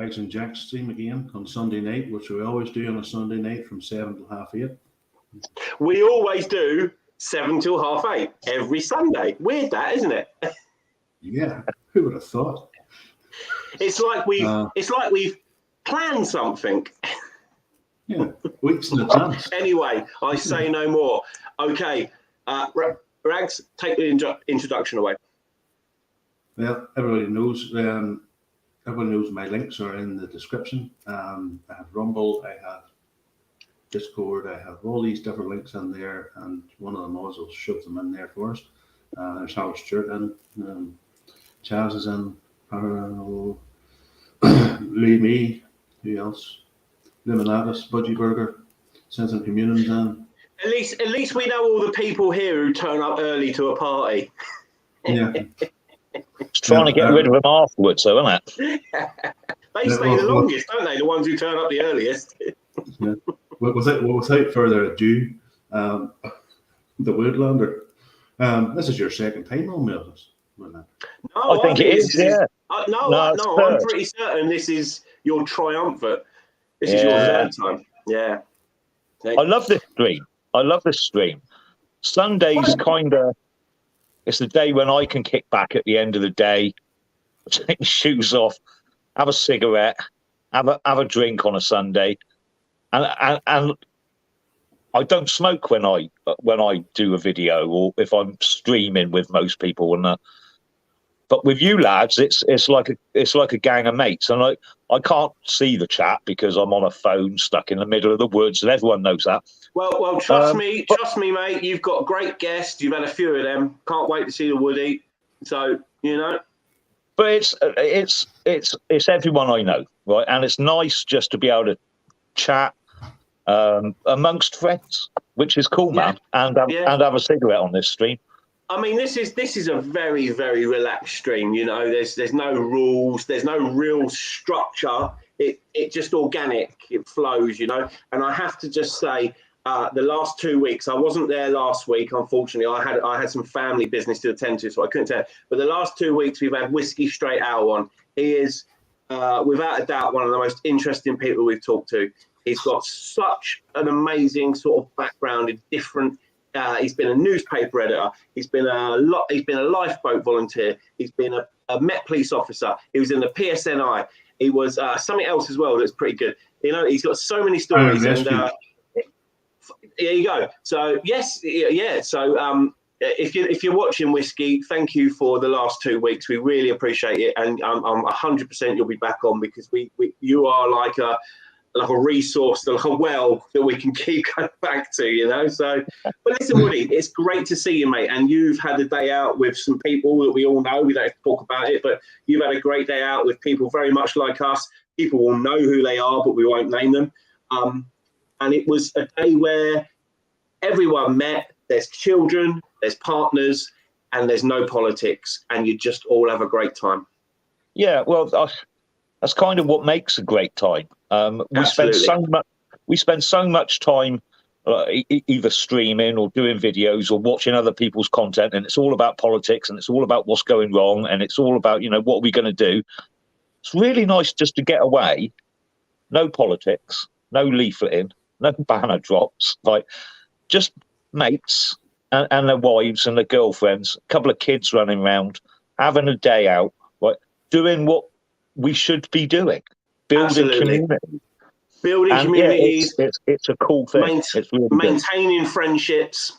Ragz Jackz stream again on Sunday night, which we always do on a Sunday night from 7 till 8:30. We always do 7 till 8:30 every Sunday. Weird that, isn't it? Yeah, who would have thought? It's like we've planned something. Yeah, weeks in advance. Anyway, I say no more. Okay, Ragz, take the introduction away. Well, everybody knows my links are in the description. I have Rumble, I have Discord, I have all these different links in there, and one of them also shoves them in there for us. There's Howard Stewart in, Chaz is in, Lee Me, who else? Limonadis, Budgie Burger, Sense and Communion's in. At least we know all the people here who turn up early to a party. Yeah. It's trying to get rid of them afterwards, though, isn't it? They stay the longest, don't they? The ones who turn up the earliest. Yeah. Without further ado, the Woodlander. This is your second time on Melvis, wasn't it? No, I think it is. Yeah. No, I'm pretty certain this is your triumvirate. This is your third time. Yeah. I love this stream. Sunday's kind of, it's the day when I can kick back at the end of the day, take my shoes off, have a cigarette, have a drink on a Sunday, and I don't smoke when I do a video or if I'm streaming with most people and that. But with you lads, it's like a gang of mates, and I can't see the chat because I'm on a phone stuck in the middle of the woods, and everyone knows that. Well, trust me, mate. You've got great guests. You've had a few of them. Can't wait to see the Woody. So you know. But it's everyone I know, right? And it's nice just to be able to chat amongst friends, which is cool, man. And have a cigarette on this stream. I mean, this is a very, very relaxed stream. You know, there's no rules, there's no real structure. It just organic. It flows. You know, and I have to just say, the last 2 weeks, I wasn't there last week. Unfortunately, I had some family business to attend to, so I couldn't tell. But the last 2 weeks, we've had Whiskey Straight Owl on. He is, without a doubt, one of the most interesting people we've talked to. He's got such an amazing sort of background in different. He's been a newspaper editor. He's been a lifeboat volunteer. He's been a Met police officer. He was in the PSNI. He was something else as well that's pretty good. You know, he's got so many stories. And there you go. So yes, yeah. So if you're watching Whiskey, thank you for the last 2 weeks. We really appreciate it, and I'm 100% you'll be back on because you are like a resource, like a well that we can keep going back to, you know. So, but listen, Woody, it's great to see you, mate. And you've had a day out with some people that we all know. We don't have to talk about it, but you've had a great day out with people very much like us. People will know who they are, but we won't name them. And it was a day where everyone met. There's children, there's partners, and there's no politics, and you just all have a great time. Yeah, well, that's kind of what makes a great time. We spend so much time either streaming or doing videos or watching other people's content, and it's all about politics and it's all about what's going wrong and it's all about, you know, what are we going to do. It's really nice just to get away. No politics, no leafleting, no banner drops, like just mates and their wives and their girlfriends, a couple of kids running around, having a day out, like doing what we should be doing. Building community. Building communities. Yeah, it's a cool thing. It's really maintaining friendships.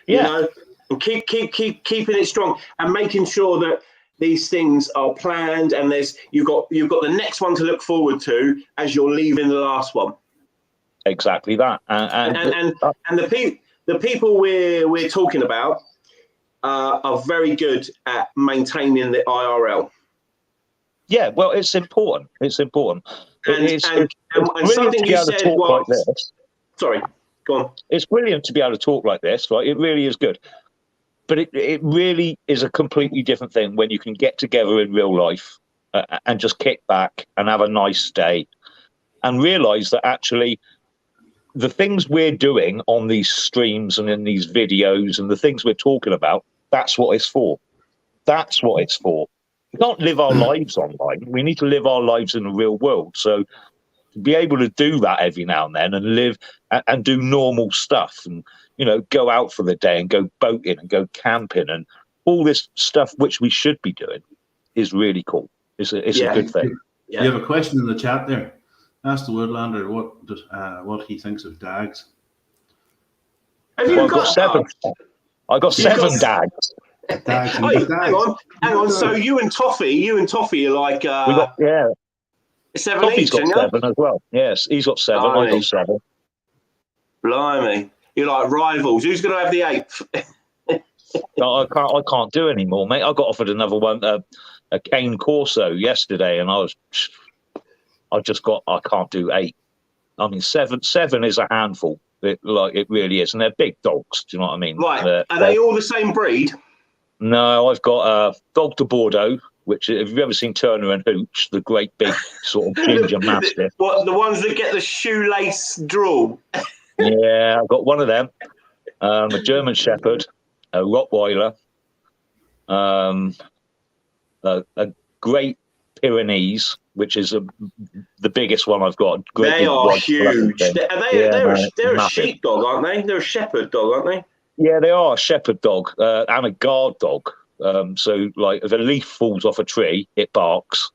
Yeah. You know, and keeping it strong and making sure that these things are planned and you've got the next one to look forward to as you're leaving the last one. Exactly that. And the people we're talking about are very good at maintaining the IRL. Yeah, well, it's important. It's important. And something you said was... Like this. Sorry, go on. It's brilliant to be able to talk like this, right? It really is good. But it really is a completely different thing when you can get together in real life and just kick back and have a nice day and realise that actually the things we're doing on these streams and in these videos and the things we're talking about, that's what it's for. That's what it's for. We can't live our lives online. We need to live our lives in the real world. So to be able to do that every now and then and live and do normal stuff and, you know, go out for the day and go boating and go camping and all this stuff which we should be doing is really cool. It's a good thing. You have a question in the chat there. Ask the Woodlander what he thinks of dags. Have you got 7? I got 7 dags. Dags. Hang on. So you and Toffee are like we got 7 Toffee's each, got 7 as well. Yes, he's got 7. I got 7. Blimey, you're like rivals. Who's going to have the 8th? No, I can't do anymore, mate. I got offered another one, a cane Corso yesterday, and I can't do 8. I mean, 7 is a handful. It really is, and they're big dogs. Do you know what I mean? Right. Are they all the same breed? No, I've got a dog de Bordeaux, which, have you ever seen Turner and Hooch, the great big sort of ginger mastiff? What, the ones that get the shoelace drawl? Yeah, I've got one of them. A German Shepherd, a Rottweiler, a Great Pyrenees, which is the biggest one I've got. They are huge. They're a sheepdog, aren't they? They're a shepherd dog, aren't they? Yeah, they are a shepherd dog and a guard dog. So, like, if a leaf falls off a tree, it barks.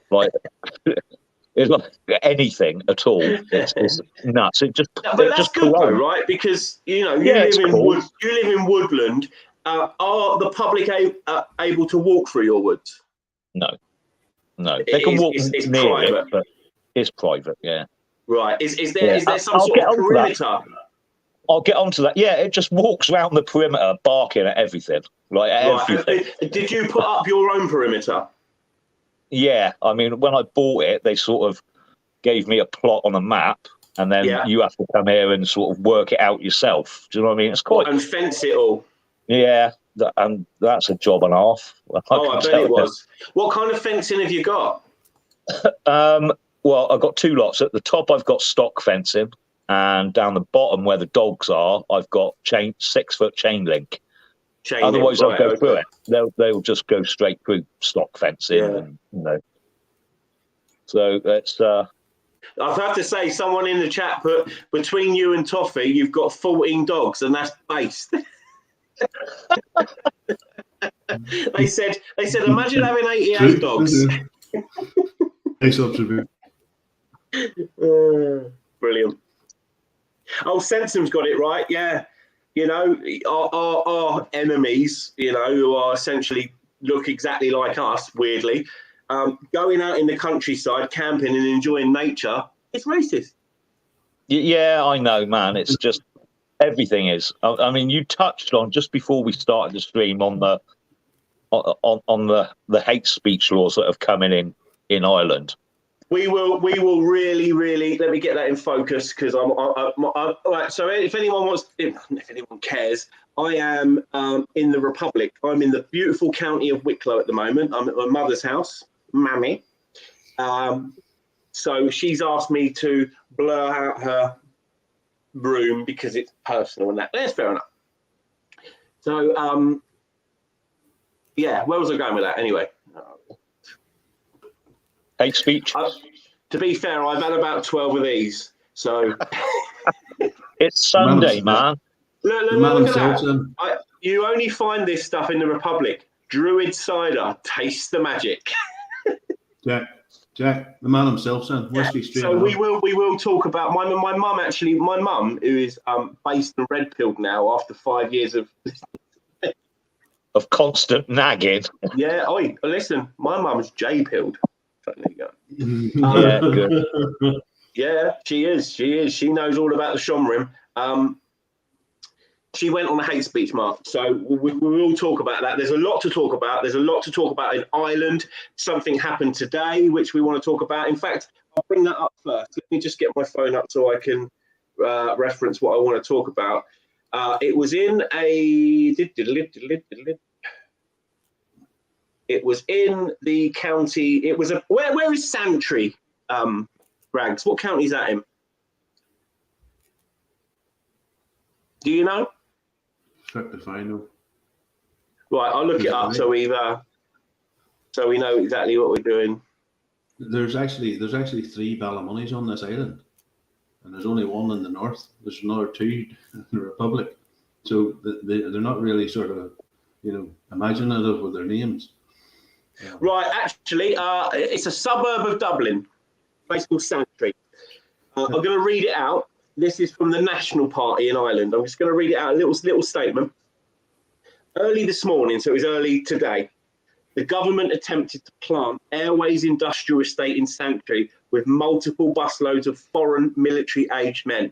Like, it's like anything at all. It's nuts. But that's good though, right? Because you live in woodland. Are the public able to walk through your woods? No. They can walk it's near private. it, but it's private. Yeah. Right. Is there some sort of perimeter? I'll get onto that. Yeah, it just walks around the perimeter, barking at everything, everything. Did you put up your own perimeter? Yeah, I mean, when I bought it, they sort of gave me a plot on a map, and then you have to come here and sort of work it out yourself. Do you know what I mean? It's quite and fence it all. Yeah, and that's a job and a half. I bet it was. What kind of fencing have you got? Well, I've got 2 lots. At the top, I've got stock fencing, and down the bottom where the dogs are, I've got 6-foot chain link. Otherwise, they'll go through it. They'll just go straight through stock fencing, and So that's. I have to say, someone in the chat put between you and Toffee, you've got 14 dogs, and that's based. They said, imagine having 88 dogs. Nice observation. Brilliant. Oh, Sensim's got it right. Yeah. Our enemies, who are essentially look exactly like us, weirdly, going out in the countryside, camping and enjoying nature, it's racist. Yeah, I know, man. It's just everything is. I mean, you touched on just before we started the stream on the hate speech laws that have come in Ireland. We will really let me get that in focus because I'm all right. So if anyone cares, I am in the Republic. I'm in the beautiful county of Wicklow at the moment. I'm at my mother's house, Mammy. So she's asked me to blur out her room because it's personal and that. That's fair enough. So where was I going with that anyway? Hate speech. To be fair, I've had about 12 of these. So it's Sunday, man. Look at that. You only find this stuff in the Republic. Druid cider, taste the magic. Jack, the man himself, son. Whiskey straight. So we will talk about my mum. Actually, my mum, who is based and red pilled now after 5 years of constant nagging. Yeah. Oi, listen, my mum's J pilled. So there you go. Yeah, good. Yeah, she is. She knows all about the Shomrim. She went on a hate speech march. So we will talk about that. There's a lot to talk about. There's a lot to talk about in Ireland. Something happened today, which we want to talk about. In fact, I'll bring that up first. Let me just get my phone up so I can reference what I want to talk about. It was in the county. It was where is Santry, Ragz? What county is that in? Do you know? Check the final. Right, I'll look it up. So either so we know exactly what we're doing. There's actually 3 Ballymoney's on this island, and there's only one in the north. There's another 2 in the Republic, so they're not really sort of, imaginative with their names. Right, actually, it's a suburb of Dublin, a place called Sanctuary. I'm going to read it out. This is from the National Party in Ireland. I'm just going to read it out, a little statement. Early this morning, so it was early today, the government attempted to plant Airways Industrial Estate in Sanctuary with multiple busloads of foreign military-aged men.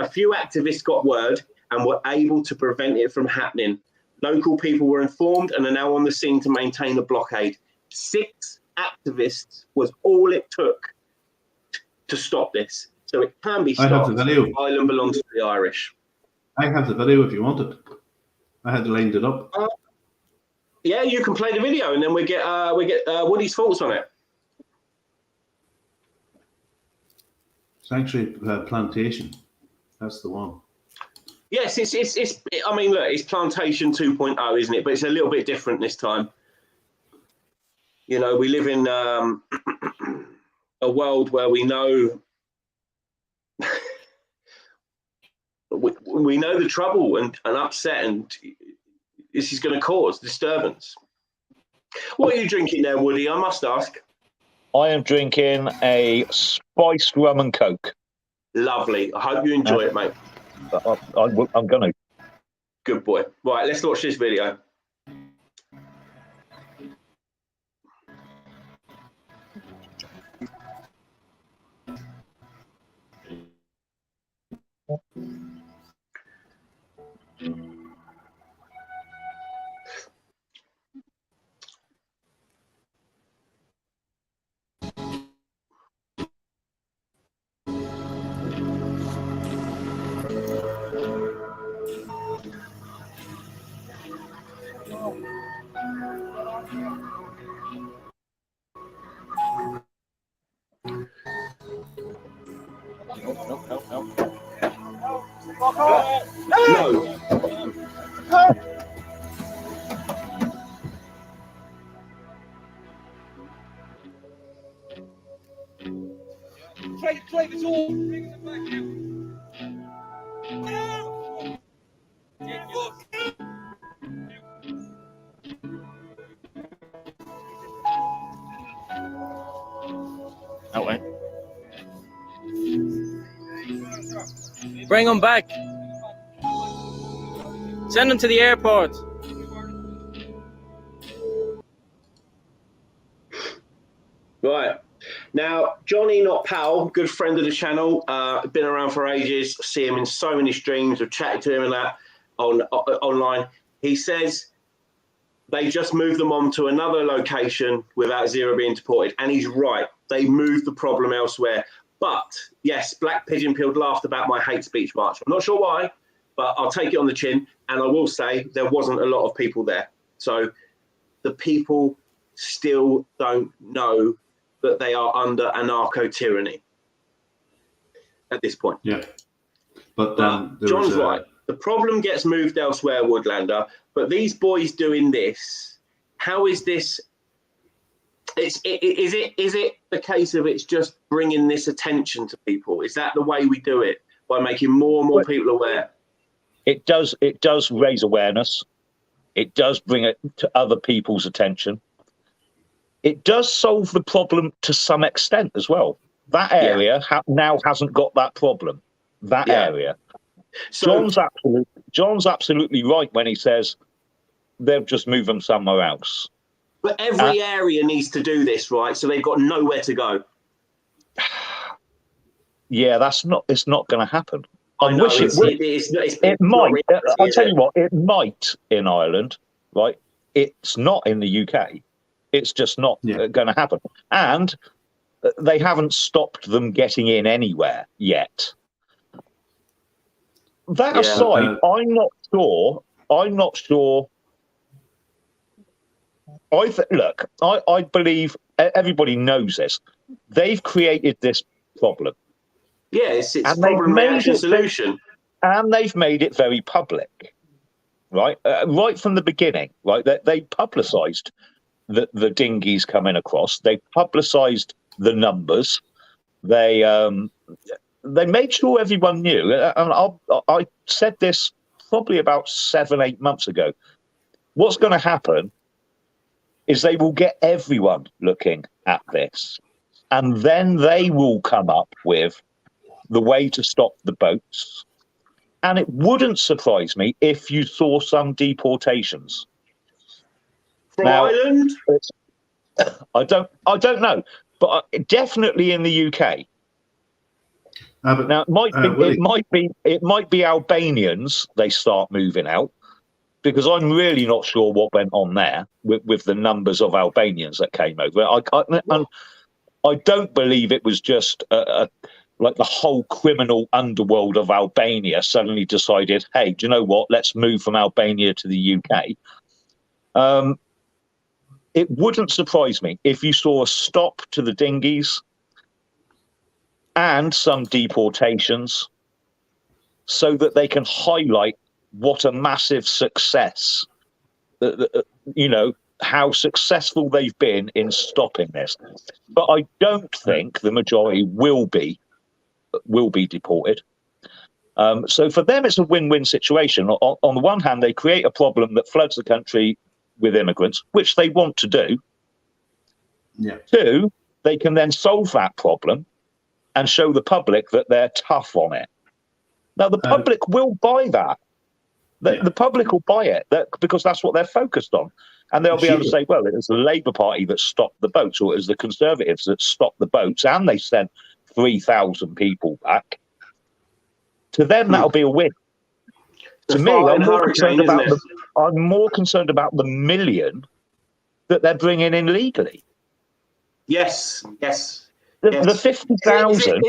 A few activists got word and were able to prevent it from happening. Local people were informed and are now on the scene to maintain the blockade. 6 activists was all it took to stop this. So it can be stopped. I have the video. The island belongs to the Irish. I have the video if you want it. I had lined it up. Yeah, you can play the video, and then we get Woody's thoughts on it. Sanctuary Plantation. That's the one. Yes, it's. I mean, look, it's Plantation 2.0, isn't it? But it's a little bit different this time. You know, we live in a world where we know we know the trouble and upset, and this is going to cause disturbance. What are you drinking there, Woody? I must ask. I am drinking a spiced rum and coke. Lovely. I hope you enjoy it, mate. I'm going to. Good boy. Right, let's watch this video. No. Trade us all. Bring it back here. That way. Bring them back. Send them to the airport. Right. Now, Johnny, not Powell, good friend of the channel, been around for ages. See him in so many streams. I've chatted to him and that online. He says they just moved them on to another location without Zero being deported. And he's right. They moved the problem elsewhere. But, yes, Black Pigeon Pilled laughed about my hate speech march. I'm not sure why, but I'll take it on the chin. And I will say there wasn't a lot of people there. So the people still don't know that they are under anarcho-tyranny at this point. Yeah. But John's right. The problem gets moved elsewhere, Woodlander. But these boys doing this, how is this? Is it the case of it's just bringing this attention to people? Is that the way we do it, by making more and more people aware? It does raise awareness. It does bring it to other people's attention. It does solve the problem to some extent as well. That area now hasn't got that problem. That area. So, John's absolutely right when he says they'll just move them somewhere else. But every area needs to do this, right? So they've got nowhere to go. Yeah, it's not going to happen. I know, wish it would. It might. I'll tell you what, it might in Ireland, right? It's not in the UK. It's just not going to happen. And they haven't stopped them getting in anywhere yet. That aside, I'm not sure. I believe everybody knows this. They've created this problem. Yeah, it's problem reaction solution. And they've made it very public, right? Right from the beginning, right? They publicised the dinghies coming across. They publicised the numbers. They made sure everyone knew. And I said this probably about 7-8 months ago. What's going to happen is they will get everyone looking at this, and then they will come up with the way to stop the boats. And it wouldn't surprise me if you saw some deportations from Ireland. I don't know, but definitely in the UK. Now it might be Albanians they start moving out, because I'm really not sure what went on there with the numbers of Albanians that came over. I don't believe it was just like the whole criminal underworld of Albania suddenly decided, hey, do you know what? Let's move from Albania to the UK. It wouldn't surprise me if you saw a stop to the dinghies and some deportations, so that they can highlight what a massive success, how successful they've been in stopping this. But I don't think the majority will be deported. So for them, it's a win-win situation. On the one hand, they create a problem that floods the country with immigrants, which they want to do. Yeah. 2, they can then solve that problem and show the public that they're tough on it. Now, the public will buy that. The public will buy it because that's what they're focused on. And they'll be able to say, well, it was the Labour Party that stopped the boats, or it was the Conservatives that stopped the boats, and they sent 3,000 people back. To them, that'll be a win. To me, I'm more concerned about the million that they're bringing in legally. Yes. The 50,000.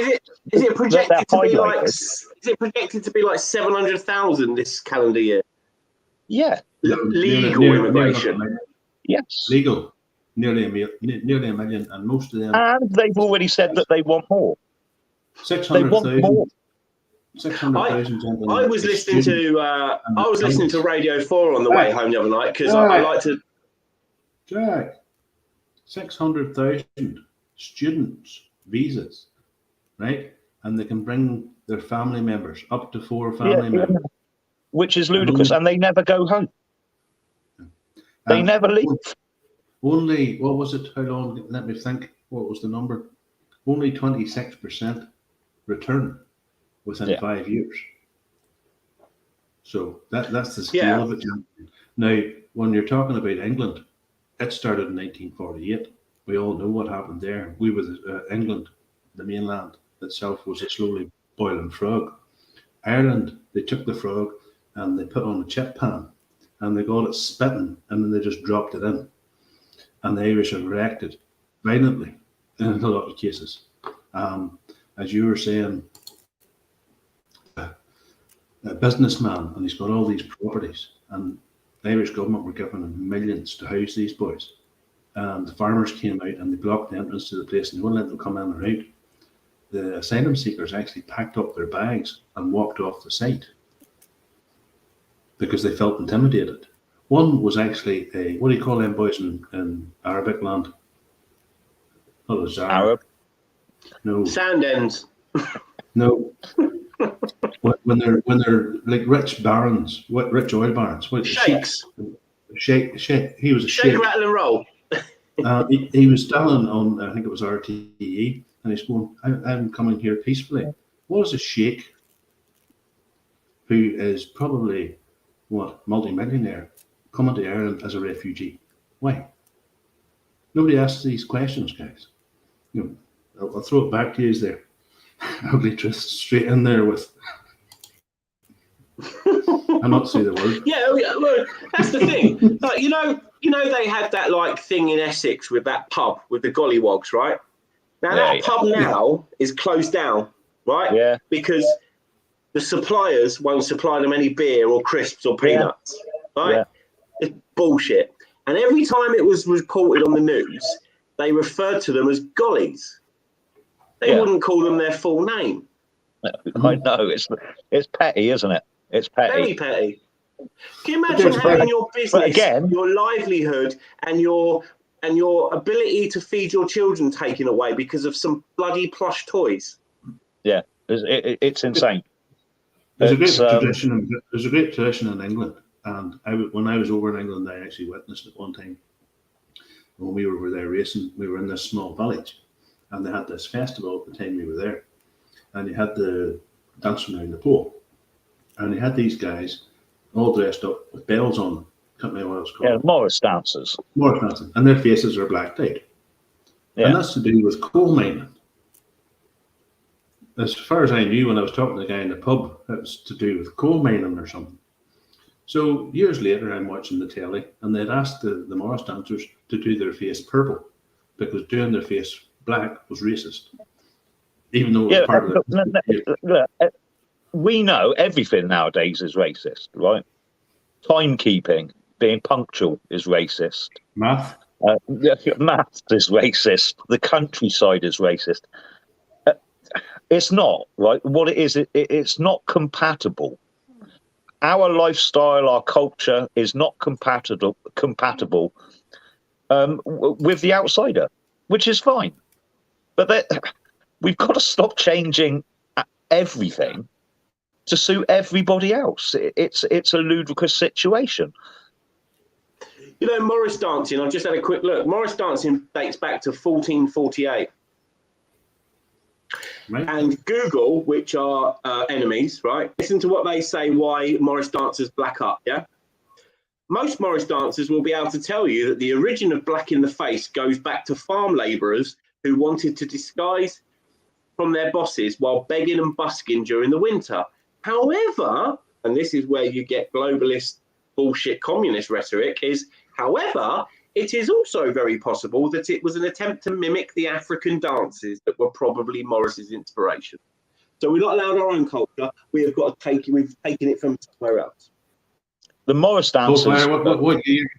Is it projected to be like? Is it projected to be like 700,000 this calendar year? Yeah. Legal immigration. Yes. Legal. Nearly a million, and most of them. And they've already said that they want more. 600,000. 600,000. I was listening to Radio 4 on the way home the other night, because I like to. Jack, 600,000 students visas, right? And they can bring their family members, up to 4 family members, which is ludicrous, and they never go home. They never leave. Only, what was it? How long? Let me think. What was the number? Only 26% return within 5 years. So that's the scale of it. Now, when you're talking about England, it started in 1948. We all know what happened there. We were England, the mainland itself was a slowly boiling frog. Ireland, they took the frog and they put on a chip pan and they got it spitting, and then they just dropped it in. And the Irish have reacted violently in a lot of cases. As you were saying, a businessman, and he's got all these properties, and the Irish government were giving him millions to house these boys. And the farmers came out and they blocked the entrance to the place, and they wouldn't let them come in or out. The asylum seekers actually packed up their bags and walked off the site because they felt intimidated. One was actually a, what do you call them boys in Arabic land? What was Arab? No. Sand ends. No. when they're like rich barons, rich oil barons, sheikhs. Sheikh. He was a sheikh. Shake, rattle, and roll. He was telling on, I think it was RTE, and he's going, I'm coming here peacefully. What is a sheikh who is probably, multi-millionaire, coming to Ireland as a refugee? Why? Nobody asks these questions, guys. I'll throw it back to you there. Ugly truth straight in there with. I'm not saying the word. Yeah, well, that's the thing. You know, they had that thing in Essex with that pub with the gollywogs, right? Now that pub now is closed down, right? Yeah. Because the suppliers won't supply them any beer or crisps or peanuts, right? Yeah. It's bullshit. And every time it was reported on the news, they referred to them as gollies. They wouldn't call them their full name. I know, it's petty, isn't it? It's petty. Very petty. Can you imagine having your business, your livelihood, and your and your ability to feed your children taken away because of some bloody plush toys. Yeah, it's insane. There's a great tradition. There's a great tradition in England, and when I was over in England, I actually witnessed it one time. When we were there racing, we were in this small village, and they had this festival at the time we were there, and they had the dancing around the pole, and they had these guys all dressed up with bells on them. Can't remember what it's called. Yeah, Morris dancers. Morris dancing, and their faces are blacked out. Yeah. And that's to do with coal mining. As far as I knew, when I was talking to the guy in the pub, it was to do with coal mining or something. So years later, I'm watching the telly, and they'd asked the Morris dancers to do their face purple because doing their face black was racist, even though it was part of it. We know everything nowadays is racist, right? Timekeeping, being punctual is racist. Math? Math is racist. The countryside is racist. It's not, right? What it is, it's not compatible. Our lifestyle, our culture is not compatible with the outsider, which is fine. But we've got to stop changing everything to suit everybody else. It's a ludicrous situation. You know, Morris dancing, I've just had a quick look. Morris dancing dates back to 1448. Right. And Google, which are enemies, right? Listen to what they say why Morris dancers black up, yeah? Most Morris dancers will be able to tell you that the origin of black in the face goes back to farm labourers who wanted to disguise from their bosses while begging and busking during the winter. However, and this is where you get globalist bullshit communist rhetoric, is, however, it is also very possible that it was an attempt to mimic the African dances that were probably Morris's inspiration. So we're not allowed our own culture. We have got to we've taken it from somewhere else. The Morris dances. What year?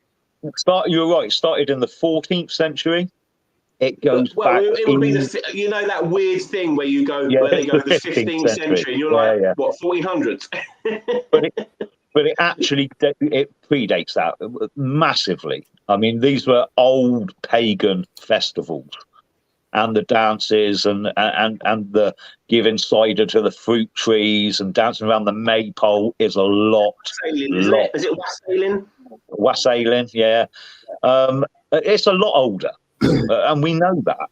You're right. It started in the 14th century. It goes back. It would be that weird thing where you go, where they go the 15th century, and you're like, what, 1400s? But it actually predates that massively. I mean, these were old pagan festivals, and the dances and the giving cider to the fruit trees and dancing around the maypole is a lot. Is it wassailing? Wassailing, yeah. It's a lot older, and we know that.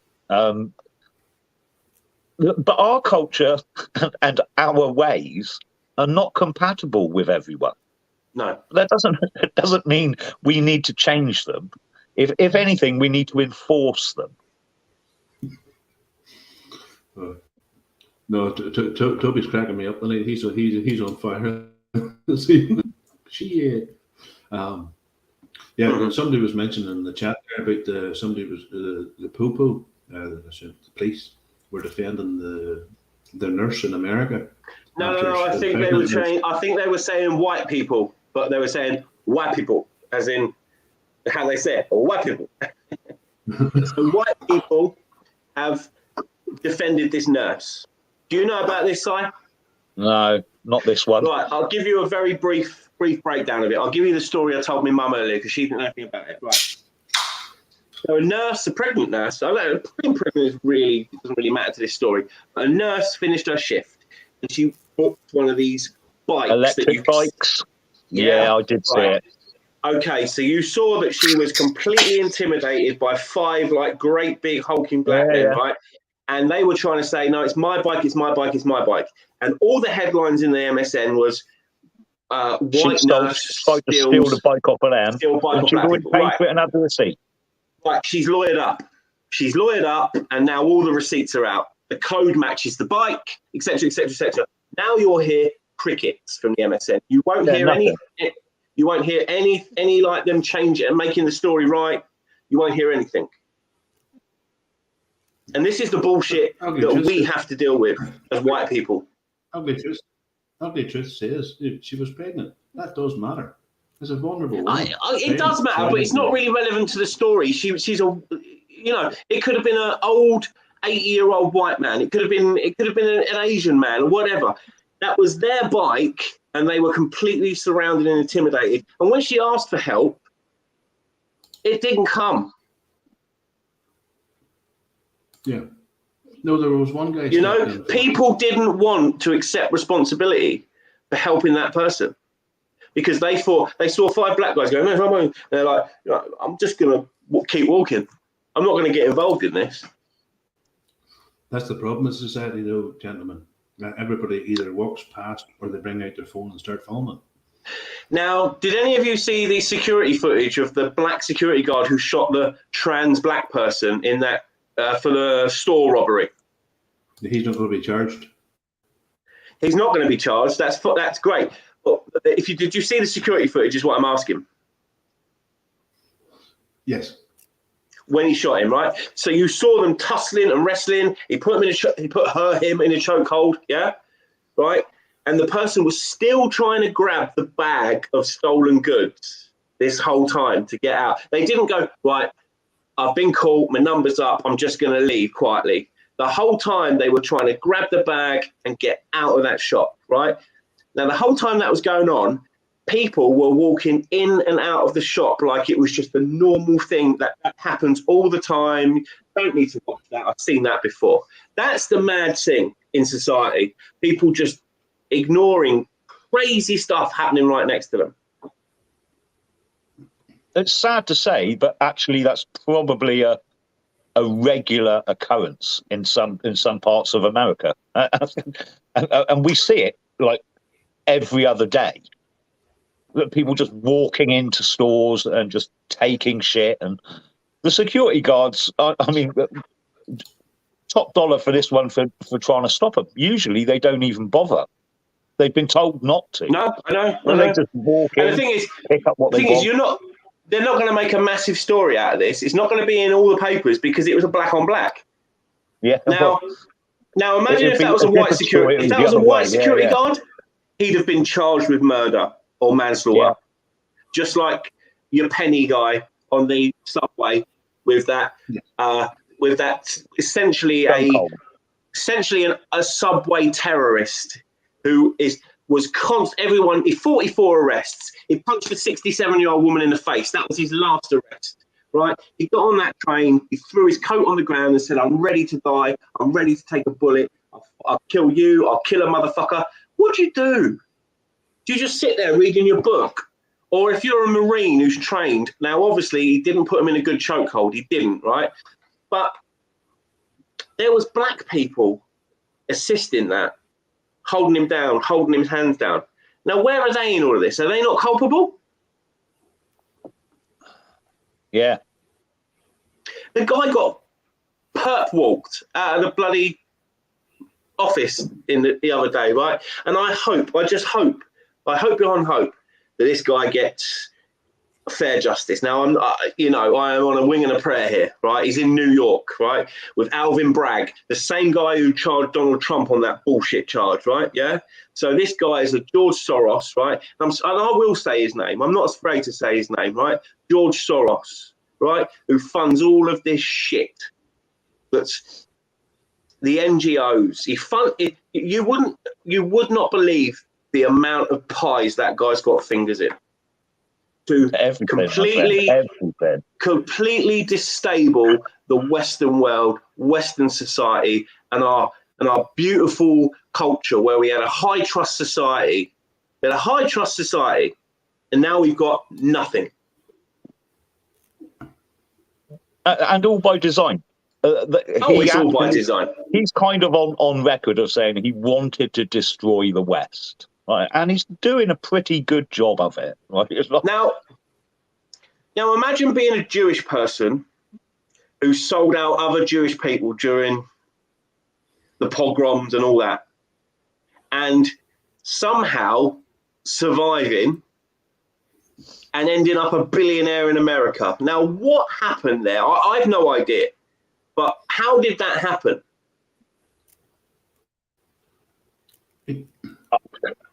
But our culture and our ways are not compatible with everyone. No, that doesn't mean we need to change them. If anything, we need to enforce them. No, Toby's cracking me up tonight. He's on fire. Somebody was mentioning in the chat there about the poo-poo. The police were defending the nurse in America. No. I think they were saying white people, but they were saying white people, as in how they say it, white people. So white people have defended this nurse. Do you know about this, Si? No, not this one. Right, I'll give you a very brief breakdown of it. I'll give you the story I told my mum earlier because she didn't know anything about it. Right. So a pregnant nurse, being pregnant doesn't really matter to this story. A nurse finished her shift and she booked one of these bikes. Electric bikes? Yeah, I did see it. Okay, so you saw that she was completely intimidated by 5 great big hulking black men, right? And they were trying to say, no, it's my bike, it's my bike, it's my bike. And all the headlines in the MSN was white nurse steal the bike off of them. Steal bike off black people. Pay for it and have the receipt. Right, she's lawyered up, and now all the receipts are out. The code matches the bike, etc., etc., etc. Now you'll hear crickets from the MSN. You won't hear anything. You won't hear any like them change it and making the story right. You won't hear anything. And this is the bullshit that we have to deal with as white people. Ugly truth says she was pregnant. That does matter. It's a vulnerable woman. It does matter, but it's not really relevant to the story. She's a, it could have been an old 80-year-old white man. It could have been an Asian man or whatever. That was their bike, and they were completely surrounded and intimidated. And when she asked for help, it didn't come. Yeah. No, there was one guy. You know, people didn't want to accept responsibility for helping that person because they thought they saw 5 black guys going, no, they're like, I'm just going to keep walking. I'm not going to get involved in this. That's the problem in society, though, gentlemen. Everybody either walks past or they bring out their phone and start filming. Now, did any of you see the security footage of the black security guard who shot the trans black person in that for the store robbery? He's not going to be charged. He's not going to be charged. That's great. But did you see the security footage? Is what I'm asking. Yes. When he shot him, right? So you saw them tussling and wrestling. He put him in him in a chokehold. Yeah, right. And the person was still trying to grab the bag of stolen goods this whole time to get out. They didn't go, right, I've been caught, my number's up, I'm just going to leave quietly. The whole time they were trying to grab the bag and get out of that shop, right? Now, the whole time that was going on, people were walking in and out of the shop like it was just a normal thing that happens all the time. Don't need to watch that. I've seen that before. That's the mad thing in society. People just ignoring crazy stuff happening right next to them. It's sad to say, but actually that's probably a regular occurrence in some parts of America. And we see it like every other day. That people just walking into stores and just taking shit, and the security guards, I mean, top dollar for this one for trying to stop them. Usually they don't even bother. They've been told not to. No, I know. They just walk in, and the thing is, pick up what they want. They're not going to make a massive story out of this. It's not going to be in all the papers because it was a black on black. Yeah. Now imagine if that was a white security. If that was a white security guard, he'd have been charged with murder or manslaughter, just like your penny guy on the subway with that essentially a subway terrorist who was everyone. He 44 arrests. He punched a 67-year-old woman in the face. That was his last arrest, right? He got on that train. He threw his coat on the ground and said, "I'm ready to die. I'm ready to take a bullet. I'll kill you. I'll kill a motherfucker." What do you do? Do you just sit there reading your book? Or if you're a Marine who's trained, now obviously he didn't put him in a good chokehold. He didn't, right? But there was black people assisting that, holding him down, holding his hands down. Now, where are they in all of this? Are they not culpable? Yeah. The guy got perp walked out of the bloody office in the other day, right? And I hope beyond hope that this guy gets fair justice. Now, I am on a wing and a prayer here, right? He's in New York, right, with Alvin Bragg, the same guy who charged Donald Trump on that bullshit charge, right? Yeah. So this guy is a George Soros, right? And I will say his name. I'm not afraid to say his name, right? George Soros, right, who funds all of this shit. That's the NGOs. You would not believe the amount of pies that guy's got fingers in. To completely destable the Western world, Western society, and our beautiful culture where we had a high trust society. We had a high trust society, and now we've got nothing. And all by design. It's all by design. He's kind of on record of saying he wanted to destroy the West. Right, and he's doing a pretty good job of it. Right? Now imagine being a Jewish person who sold out other Jewish people during the pogroms and all that, and somehow surviving and ending up a billionaire in America. Now, what happened there? I have no idea, but how did that happen?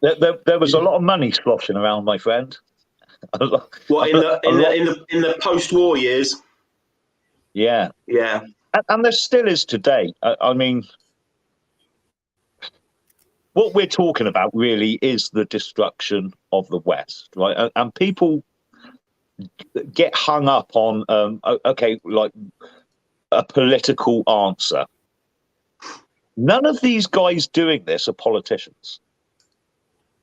There was a lot of money sloshing around, my friend. What in the post-war years? Yeah. And there still is today. I mean, what we're talking about really is the destruction of the West, right? And people get hung up on a political answer. None of these guys doing this are politicians.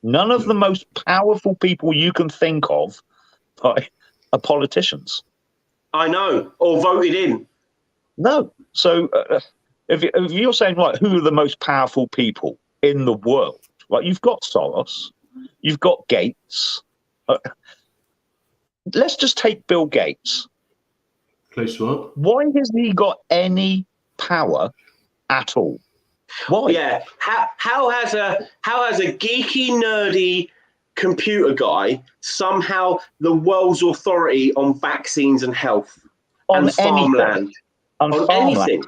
None of the most powerful people you can think of are politicians. I know, or voted in. No. So if you're saying, right, who are the most powerful people in the world? Right, you've got Soros, you've got Gates. Let's just take Bill Gates. Klaus Schwab. Why hasn't he got any power at all? Why? Yeah. How has a geeky, nerdy computer guy somehow the world's authority on vaccines and health, On and farmland, on farmland, anything,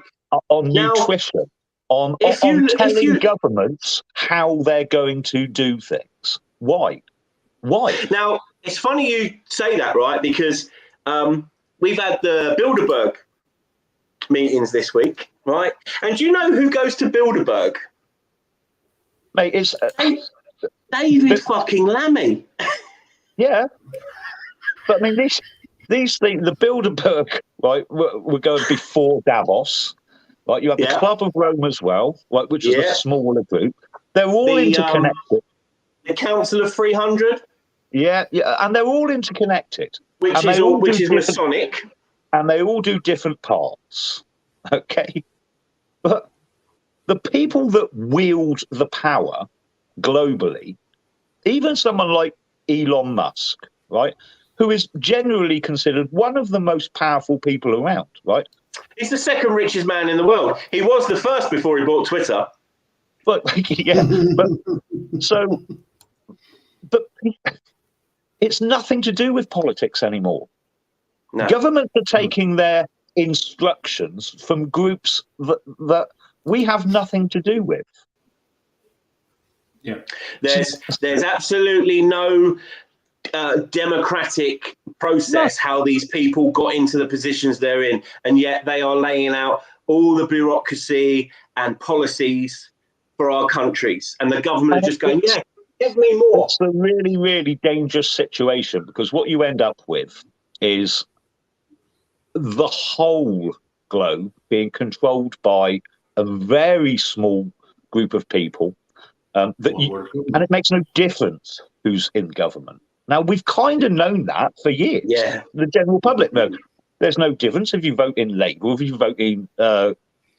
on Now, nutrition, on telling governments how they're going to do things? Why? Now, it's funny you say that, right? Because we've had the Bilderberg meetings this week, right? And do you know who goes to Bilderberg? Mate, it's David fucking Lammy. Yeah, but I mean these things. The Bilderberg, right? We're going before Davos. Right, you have the Club of Rome as well, right, which is a smaller group. They're all interconnected. The Council of 300. Yeah, and they're all interconnected, which is Masonic, and they all do different parts. Okay, but the people that wield the power globally, even someone like Elon Musk, right, who is generally considered one of the most powerful people around, right? He's the second richest man in the world. He was the first before he bought Twitter. But but it's nothing to do with politics anymore. No. Governments are taking their instructions from groups that we have nothing to do with. Yeah, there's absolutely no democratic process how these people got into the positions they're in, and yet they are laying out all the bureaucracy and policies for our countries, and the government are just going, yeah, give me more. It's a really, really dangerous situation, because what you end up with is the whole globe being controlled by a very small group of people, and it makes no difference who's in government. Now, we've kind of known that for years. Yeah. The general public knows. There's no difference if you vote in Labour, or if you vote in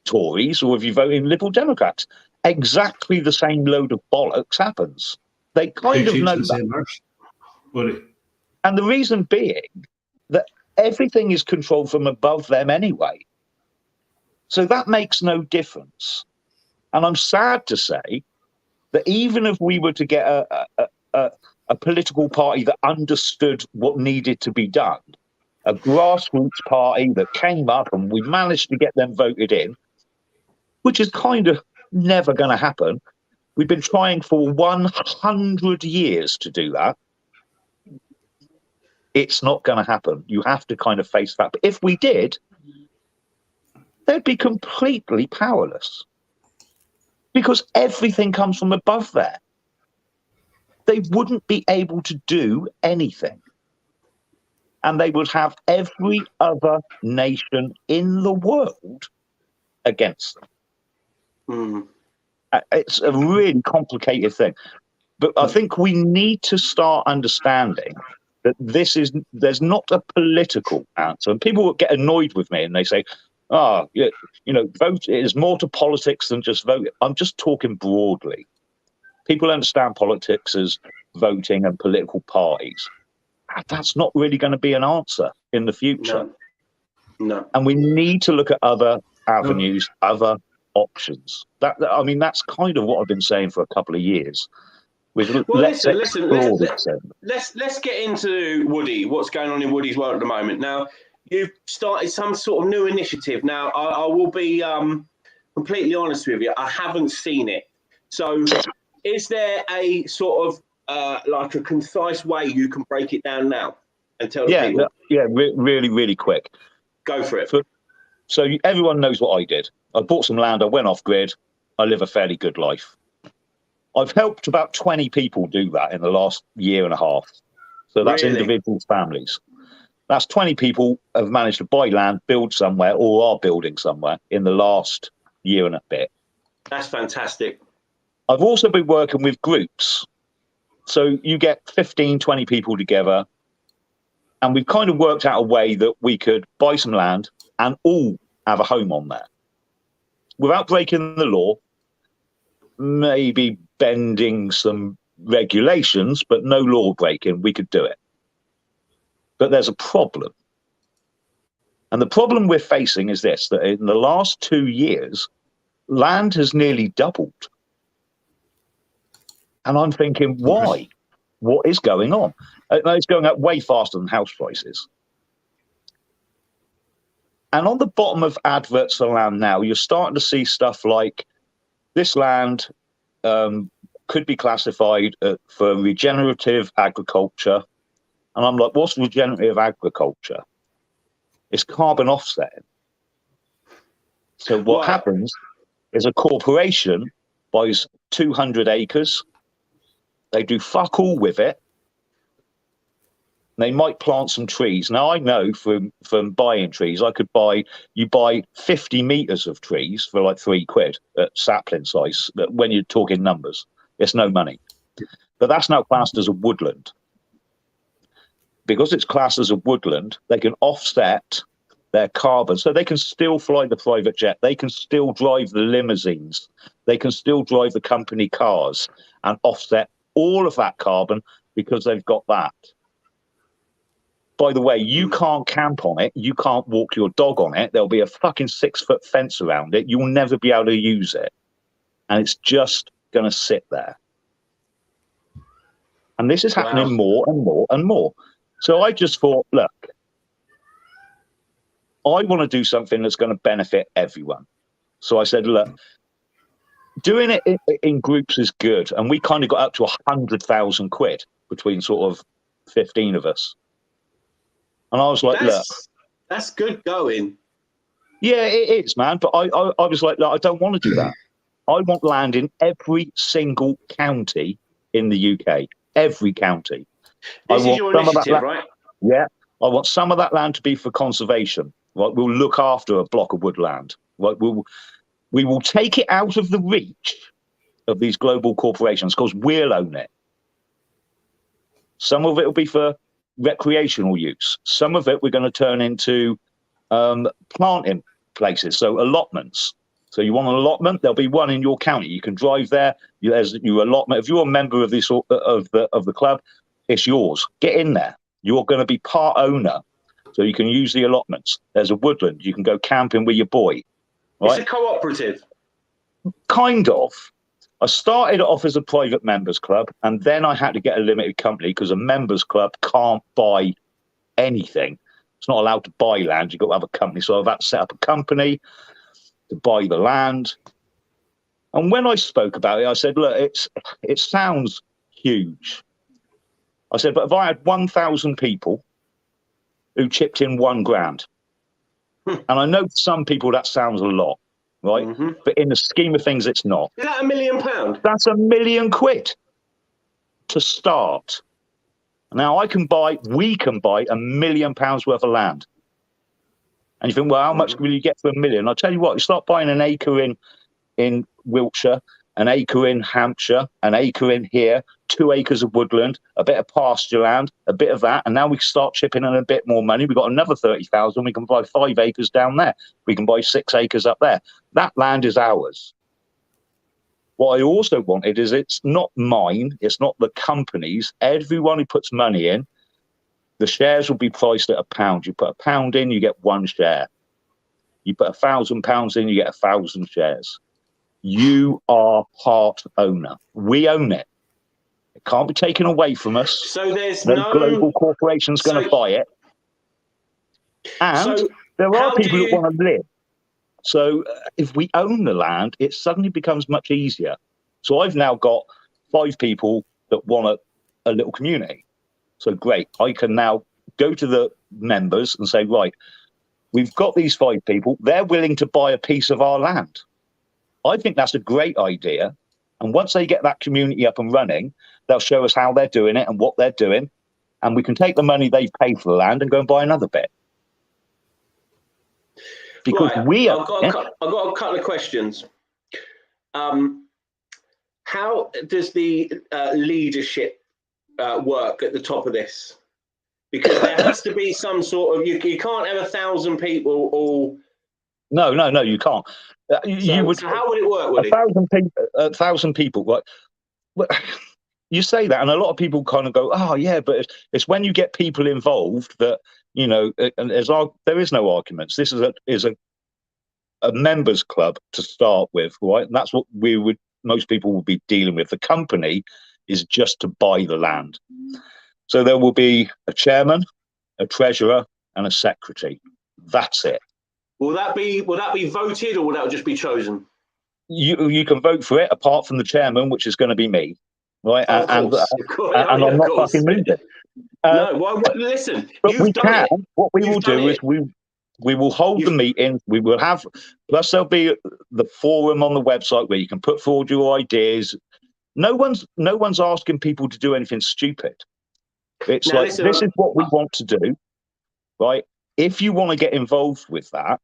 Tories, or if you vote in Liberal Democrats. Exactly the same load of bollocks happens. They kind of know that. And the reason being that everything is controlled from above them anyway. So that makes no difference. And I'm sad to say that even if we were to get a political party that understood what needed to be done, a grassroots party that came up and we managed to get them voted in, which is kind of never going to happen. We've been trying for 100 years to do that. It's not going to happen. You have to kind of face that. But if we did, they'd be completely powerless, because everything comes from above there. They wouldn't be able to do anything. And they would have every other nation in the world against them. Mm. It's a really complicated thing. But I think we need to start understanding that there's not a political answer. And people get annoyed with me and they say, vote is more to politics than just vote. I'm just talking broadly. People understand politics as voting and political parties. That's not really going to be an answer in the future. No. And we need to look at other avenues, other options. That's kind of what I've been saying for a couple of years. Let's get into Woody. What's going on in Woody's world at the moment? Now, you've started some sort of new initiative. Now, I will be completely honest with you. I haven't seen it. So, is there a sort of like a concise way you can break it down now and tell the people? Really, really quick. Go for it. So everyone knows what I did. I bought some land. I went off grid. I live a fairly good life. I've helped about 20 people do that in the last year and a half. So that's individuals, families. That's 20 people have managed to buy land, build somewhere, or are building somewhere in the last year and a bit. That's fantastic. I've also been working with groups. So you get 15, 20 people together, and we've kind of worked out a way that we could buy some land and all have a home on there without breaking the law, maybe bending some regulations, but no law breaking. We could do it. But there's a problem. And the problem we're facing is this, that in the last 2 years, land has nearly doubled. And I'm thinking, why? What is going on? It's going up way faster than house prices. And on the bottom of adverts for land now, you're starting to see stuff like this land could be classified for regenerative agriculture. And I'm like, what's regenerative agriculture? It's carbon offsetting. So what happens is a corporation buys 200 acres. They do fuck all with it. They might plant some trees. Now, I know from buying trees, you buy 50 meters of trees for like £3 at sapling size. When you're talking numbers, it's no money. But that's now classed as a woodland. Because it's classed as a woodland, they can offset their carbon. So they can still fly the private jet. They can still drive the limousines. They can still drive the company cars and offset all of that carbon because they've got that. By the way, you can't camp on it. You can't walk your dog on it. There'll be a fucking 6-foot fence around it. You'll never be able to use it. And it's just going to sit there. And this is happening more and more and more. So I just thought, look, I want to do something that's going to benefit everyone. So I said, look, doing it in groups is good. And we kind of got up to 100,000 quid between sort of 15 of us. And I was like, look. That's good going. Yeah, it is, man. But I was like, look, I don't want to do that. I want land in every single county in the UK. Every county. This is your initiative, right? Yeah. I want some of that land to be for conservation. Right? We'll look after a block of woodland. Right? We will take it out of the reach of these global corporations because we'll own it. Some of it will be for recreational use. Some of it we're going to turn into planting places, so allotments. So you want an allotment? There'll be one in your county. You can drive there. There's your allotment. If you're a member of this of the club, it's yours. Get in there. You're going to be part owner, so you can use the allotments. There's a woodland. You can go camping with your boy. Right? It's a cooperative. Kind of. I started off as a private members club, and then I had to get a limited company because a members club can't buy anything. It's not allowed to buy land. You've got to have a company. So I've had to set up a company to buy the land. And when I spoke about it, I said, look, it sounds huge. I said, but if I had 1,000 people who chipped in £1,000, and I know to some people that sounds a lot, right? Mm-hmm. But in the scheme of things, it's not. Is that £1 million? That's £1 million to start. Now we can buy £1 million worth of land. And you think, well, how much will you get for $1 million? I'll tell you what, you start buying an acre in Wiltshire, an acre in Hampshire, an acre in here, 2 acres of woodland, a bit of pasture land, a bit of that. And now we start chipping in a bit more money. We've got another 30,000. We can buy 5 acres down there. We can buy 6 acres up there. That land is ours. What I also wanted is it's not mine. It's not the company's. Everyone who puts money in, the shares will be priced at £1. You put £1 in, you get 1 share. You put £1,000 in, you get 1,000 shares. You are part owner. We own it. It can't be taken away from us. So there's no global corporation's going to buy it. And there are people that want to live. So if we own the land, it suddenly becomes much easier. So I've now got 5 people that want a little community. So great. I can now go to the members and say, right, we've got these 5 people. They're willing to buy a piece of our land. I think that's a great idea. And once they get that community up and running, they'll show us how they're doing it and what they're doing. and we can take the money they pay for the land and go and buy another bit. Because right. I've got a couple of questions. How does the leadership work at the top of this? Because there has to be some sort of, you can't have 1,000 people all. No, you can't. So how would it work? Would 1,000 people. Well, you say that, and a lot of people kind of go, "Oh, yeah," but it's when you get people involved that, you know, and there is no arguments. This is a members club to start with, right? And that's what most people will be dealing with. The company is just to buy the land. So there will be a chairman, a treasurer, and a secretary. That's it. Will that be voted, or will that just be chosen? You can vote for it, apart from the chairman, which is going to be me, right? And I'm not fucking moving. No, well, listen. But we can. What we will do is we will hold the meetings. We will have, plus there'll be the forum on the website where you can put forward your ideas. No one's asking people to do anything stupid. It's now, like, listen, this is what we want to do, right? If you want to get involved with that,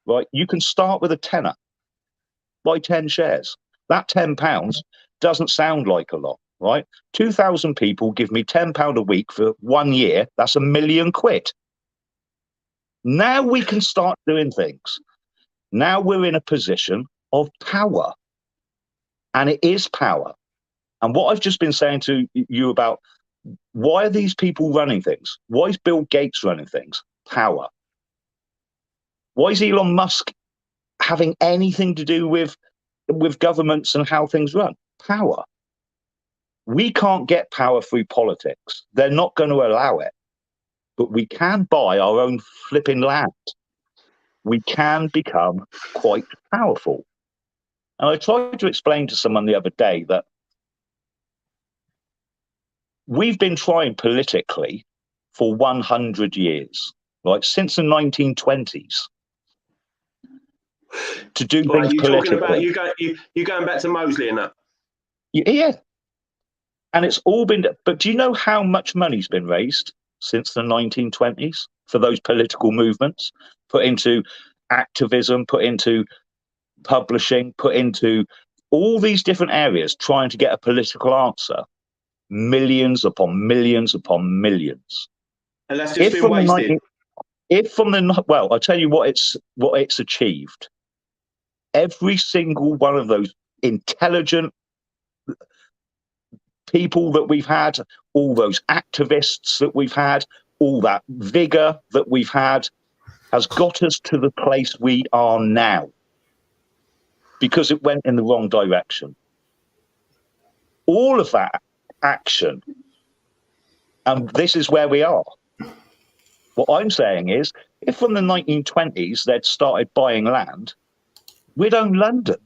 right, you can start with a tenner. Buy 10 shares. That £10 doesn't sound like a lot, right? 2,000 people give me £10 a week for 1 year. That's £1 million. Now we can start doing things. Now we're in a position of power. And it is power. And what I've just been saying to you about, why are these people running things? Why is Bill Gates running things? Power. Why is Elon Musk having anything to do with governments and how things run? Power. We can't get power through politics. They're not going to allow it. But we can buy our own flipping land. We can become quite powerful. And I tried to explain to someone the other day that we've been trying politically for 100 years, right? Since the 1920s. To do things politically. Talking about you going back to Mosley and that? Yeah. And it's all been, but do you know how much money's been raised since the 1920s for those political movements? Put into activism, put into publishing, put into all these different areas trying to get a political answer. Millions upon millions upon millions. And that's just been wasted. Well, I'll tell you what it's achieved. Every single one of those intelligent people that we've had, all those activists that we've had, all that vigor that we've had, has got us to the place we are now, because it went in the wrong direction. All of that action, and this is where we are. What I'm saying is, if from the 1920s they'd started buying land, we'd own London.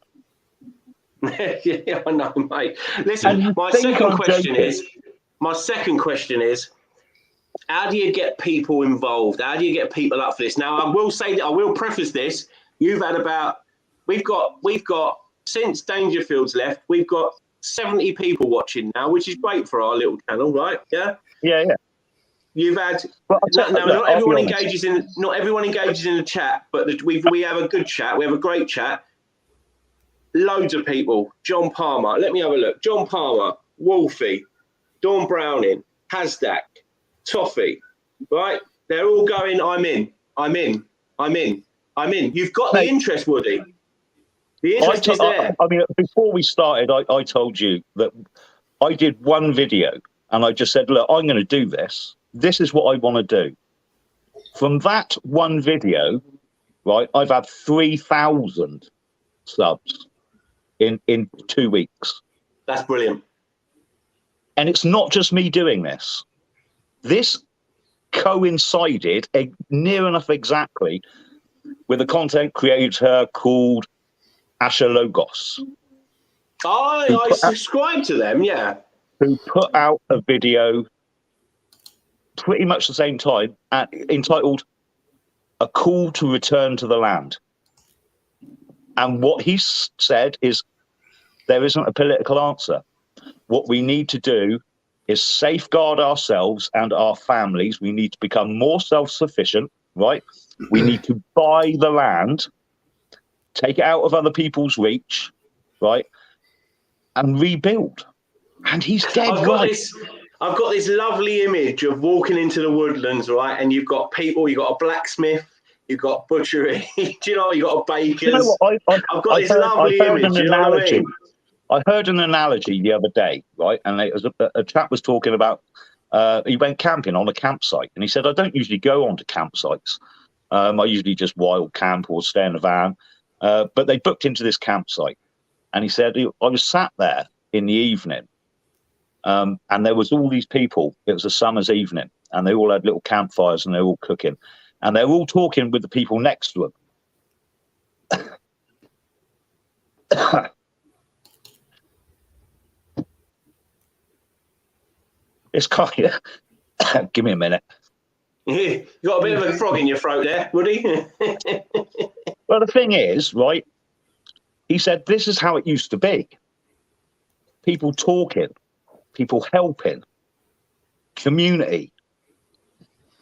Yeah, I know, mate. Listen, my second question is, how do you get people involved? How do you get people up for this? Now, I will preface this. We've got since Dangerfield's left, we've got 70 people watching now, which is great for our little channel, right? Yeah. Yeah. You've had not everyone engages in the chat, but we have a good chat. We have a great chat. Loads of people. John Palmer. Let me have a look. John Palmer, Wolfie, Dawn Browning, Hasdak, Toffee. Right? They're all going, I'm in. You've got the interest, Woody. The interest is there. I mean, before we started, I told you that I did one video and I just said, look, I'm going to do this. This is what I want to do. From that one video, right, I've had 3,000 subs in 2 weeks. That's brilliant. And it's not just me doing this. This coincided near enough exactly with a content creator called Asher Logos. I subscribe to them, yeah. Who put out a video pretty much the same time entitled A Call to Return to the Land. And what he said is, there isn't a political answer. What we need to do is safeguard ourselves and our families. We need to become more self-sufficient, right? We need to buy the land, take it out of other people's reach, right? And rebuild. And he's dead right. I've got this lovely image of walking into the woodlands, right? And you've got people, you've got a blacksmith, you've got butchery, do you know, you've got a baker's. You know what? I've got this lovely image, you know what I mean? I heard an analogy the other day, right? And it was a chap was talking about, he went camping on a campsite. And he said, I don't usually go onto campsites. I usually just wild camp or stay in the van. But they booked into this campsite. And he said, I was sat there in the evening. And there was all these people. It was a summer's evening. And they all had little campfires and they were all cooking. And they were all talking with the people next to them. It's kind of, give me a minute. You got a bit of a frog in your throat there, Woody. Well, the thing is, right, he said, this is how it used to be. People talking, people helping, community.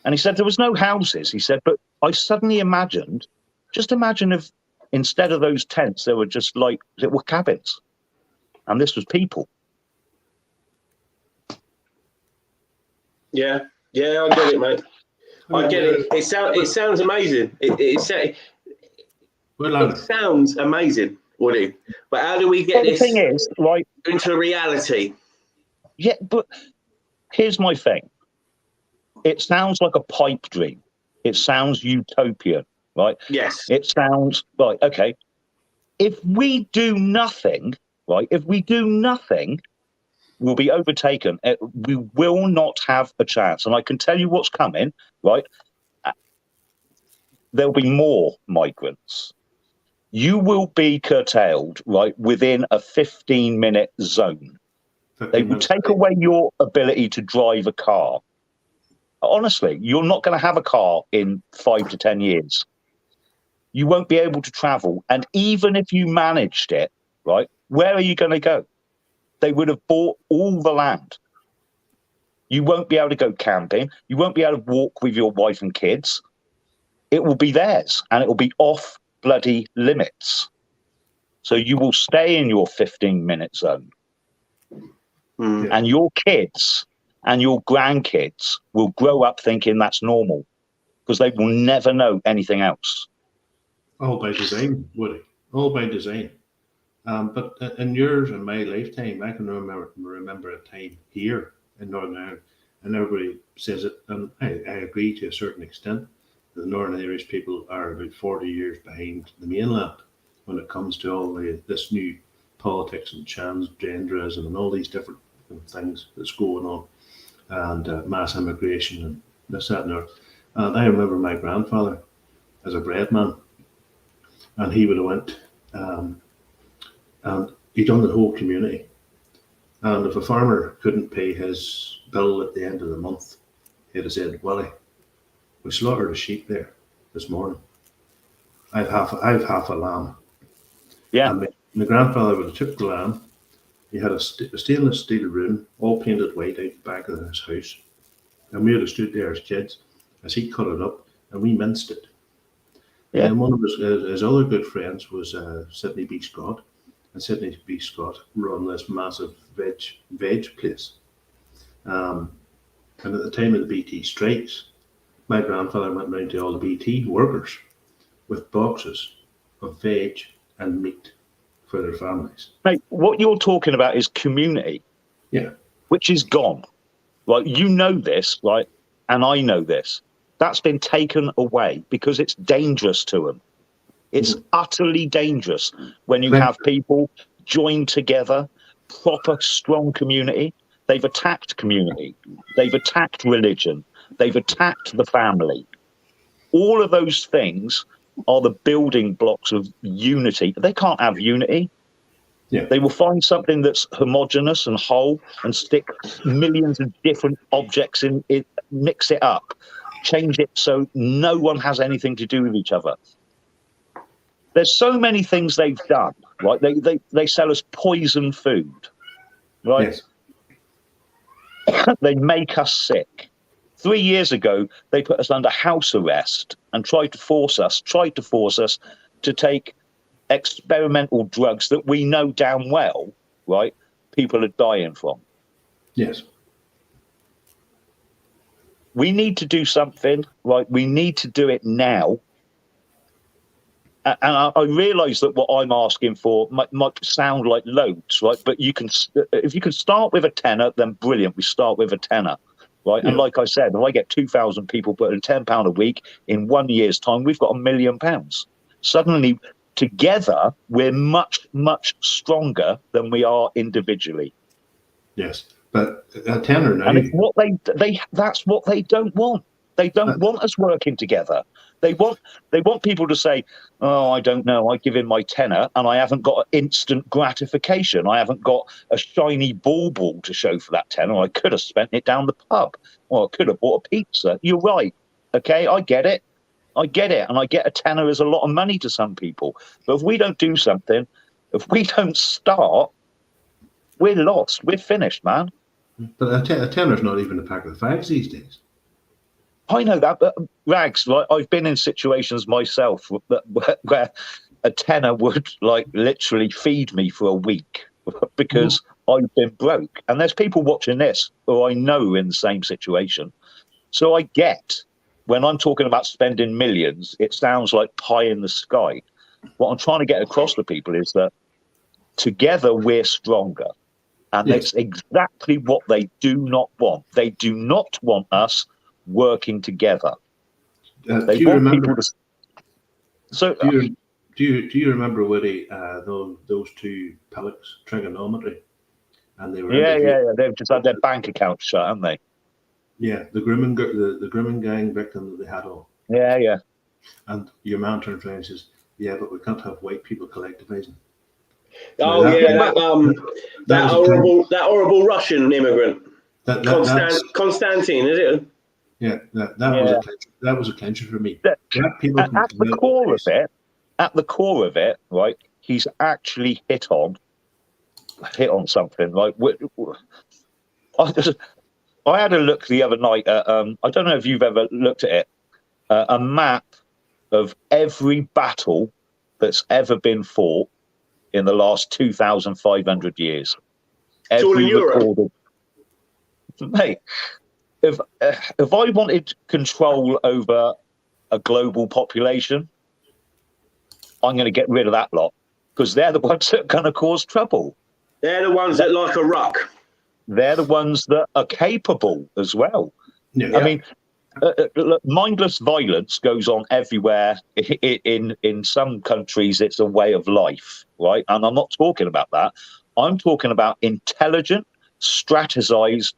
And he said there was no houses. He said, but I suddenly imagined, just imagine if instead of those tents, there were just like little cabins. And this was people. Yeah, I get it, mate. I get it. It sounds amazing. It sounds amazing, Woody. But how do we get this thing is, like, into reality? Yeah, but here's my thing. It sounds like a pipe dream. It sounds utopian, right? Yes. It sounds like, okay, if we do nothing, right, will be overtaken. We will not have a chance. And I can tell you what's coming, right? There'll be more migrants. You will be curtailed, right, within a 15-minute zone. They will take away your ability to drive a car. Honestly, you're not going to have a car in 5 to 10 years. You won't be able to travel. And even if you managed it, right, where are you going to go? They would have bought all the land. You won't be able to go camping. You won't be able to walk with your wife and kids. It will be theirs, and it will be off bloody limits. So you will stay in your 15-minute zone. And your kids and your grandkids will grow up thinking that's normal because they will never know anything else. All by design, Woody. All by design. But in yours and my lifetime, I can remember a time here in Northern Ireland, and everybody says it, and I agree to a certain extent. The Northern Irish people are about 40 years behind the mainland when it comes to all this new politics and transgenderism and all these different things that's going on, and mass immigration and this, that, and that. And I remember my grandfather as a bread man, and he would have went. And he done the whole community. And if a farmer couldn't pay his bill at the end of the month, he'd have said, Willie, we slaughtered a sheep there this morning. I've half a lamb. Yeah. And my grandfather would have took the lamb. He had a stainless steel room, all painted white out the back of his house. And we would have stood there as kids as he cut it up, and we minced it. Yeah. And one of his other good friends was Sidney B. Scott. And Sidney B. Scott run this massive veg place. And at the time of the BT strikes, my grandfather went round to all the BT workers with boxes of veg and meat for their families. Mate, what you're talking about is community. Yeah. Which is gone. Right? You know this, right? And I know this. That's been taken away because it's dangerous to them. It's utterly dangerous when you have people joined together, proper, strong community. They've attacked community. They've attacked religion. They've attacked the family. All of those things are the building blocks of unity. They can't have unity. Yeah. They will find something that's homogenous and whole and stick millions of different objects in it, mix it up, change it so no one has anything to do with each other. There's so many things they've done, right? They sell us poison food, right? Yes. They make us sick. 3 years ago, they put us under house arrest and tried to force us to take experimental drugs that we know damn well, right, people are dying from. Yes. We need to do something, right? We need to do it now. And I realise that what I'm asking for might sound like loads, right? But if you can start with a tenner, then brilliant. We start with a tenner, right? Yeah. And like I said, if I get 2,000 people putting £10 a week in 1 year's time, we've got £1 million. Suddenly, together, we're much, much stronger than we are individually. Yes, but a tenner now. And it's what that's what they don't want. They don't want us working together. They want people to say, "Oh, I don't know. I give in my tenner, and I haven't got instant gratification. I haven't got a shiny ball to show for that tenner. I could have spent it down the pub, or I could have bought a pizza." You're right. Okay, I get it. And I get a tenner is a lot of money to some people. But if we don't do something, if we don't start, we're lost. We're finished, man. But a tenner's not even a pack of fags these days. I know that, but Ragz, like, I've been in situations myself where a tenner would like literally feed me for a week because I've been broke. And there's people watching this who I know are in the same situation. So I get, when I'm talking about spending millions, it sounds like pie in the sky. What I'm trying to get across to people is that together we're stronger. And that's exactly what they do not want. They do not want us working together. They want people to. So, do you remember, Woody, those two pellets, trigonometry, and they were They've just had their bank account shut, haven't they? Yeah, the grooming gang victim that they had on. Yeah. And your man turns around and says, "Yeah, but we can't have white people collectivizing." Oh that horrible Russian immigrant, Konstantin, is it? Yeah, that was a clencher for me. At the core of it, right? He's actually hit on something. Like, I had a look the other night at, I don't know if you've ever looked at it, a map of every battle that's ever been fought in the last 2,500 years. It's all in Europe. Mate, if I wanted control over a global population, I'm going to get rid of that lot because they're the ones that are going to cause trouble. They're the ones that like a ruck. They're the ones that are capable as well. Yeah. I mean, mindless violence goes on everywhere. In some countries, it's a way of life, right? And I'm not talking about that. I'm talking about intelligent, strategized,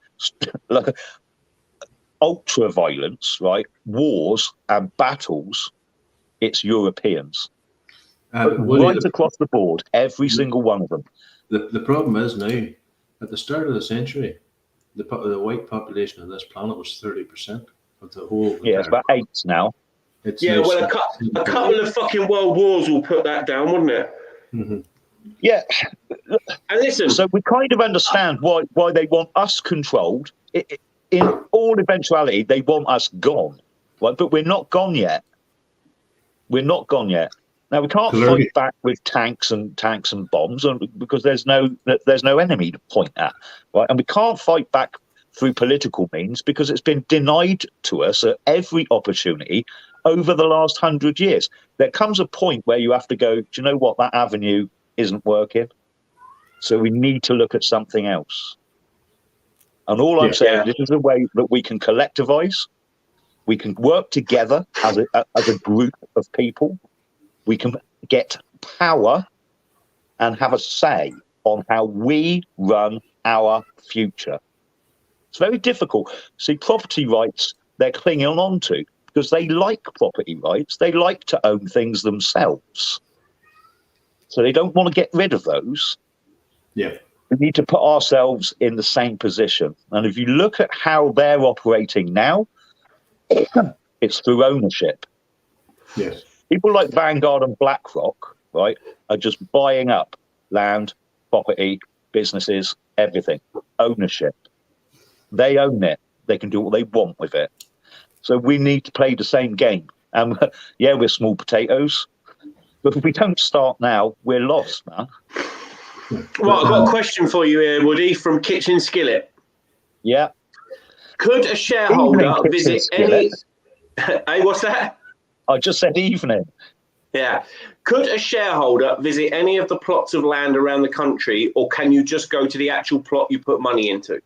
ultra violence, right? Wars and battles. It's Europeans, right across the board, every single one of them. The problem is now, at the start of the century, the white population of this planet was 30%. The whole it's about 8 now. A couple of fucking world wars will put that down, wouldn't it? Mm-hmm. Yeah. And listen, so we kind of understand why they want us controlled. In all eventuality, they want us gone, right? But we're not gone yet. Now we can't fight back with tanks and bombs, because there's no enemy to point at, right? And we can't fight back through political means because it's been denied to us at every opportunity over the last 100 years. There comes a point where you have to go, do you know what, that avenue isn't working, so we need to look at something else. And all I'm saying, this is a way that we can collectivize, we can work together as a group of people, we can get power and have a say on how we run our future. It's very difficult. See, property rights, they're clinging on to because they like property rights. They like to own things themselves. So they don't want to get rid of those. Yeah. We need to put ourselves in the same position. And if you look at how they're operating now, it's through ownership. Yes. People like Vanguard and BlackRock, right, are just buying up land, property, businesses, everything. Ownership. They own it. They can do what they want with it. So we need to play the same game. And yeah, we're small potatoes, but if we don't start now, we're lost, man. Well, I've got a question for you here, Woody, from Kitchen Skillet. Yeah. Could a shareholder visit any... Hey, what's that? I just said evening. Yeah. Could a shareholder visit any of the plots of land around the country, or can you just go to the actual plot you put money into?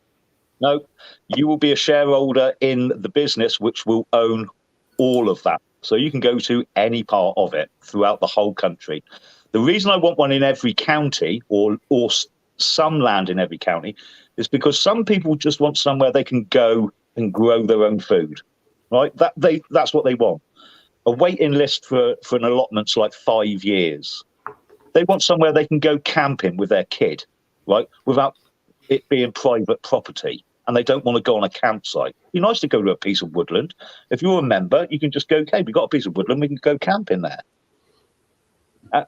No, you will be a shareholder in the business, which will own all of that. So you can go to any part of it throughout the whole country. The reason I want one in every county, or some land in every county, is because some people just want somewhere they can go and grow their own food, right? That's what they want. A waiting list for an allotment's like 5 years. They want somewhere they can go camping with their kid, right, without it being private property, and they don't want to go on a campsite. It'd be nice to go to a piece of woodland. If you're a member, you can just go, okay, we've got a piece of woodland, we can go camping there.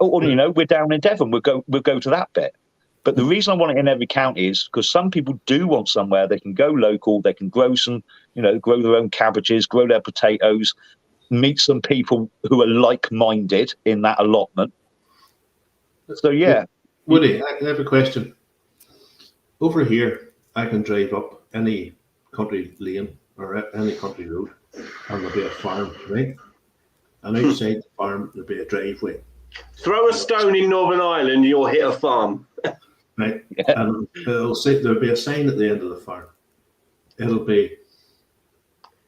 Or, you know, we're down in Devon, we'll go to that bit. But the reason I want it in every county is because some people do want somewhere they can go local, they can grow some, you know, grow their own cabbages, grow their potatoes, meet some people who are like-minded in that allotment. So, yeah. Woody, I have a question. Over here, I can drive up any country lane or any country road, and there'll be a farm, right? And outside the farm, there'll be a driveway. Throw a stone in Northern Ireland, you'll hit a farm. Right, yeah. And it'll say there'll be a sign at the end of the farm. It'll be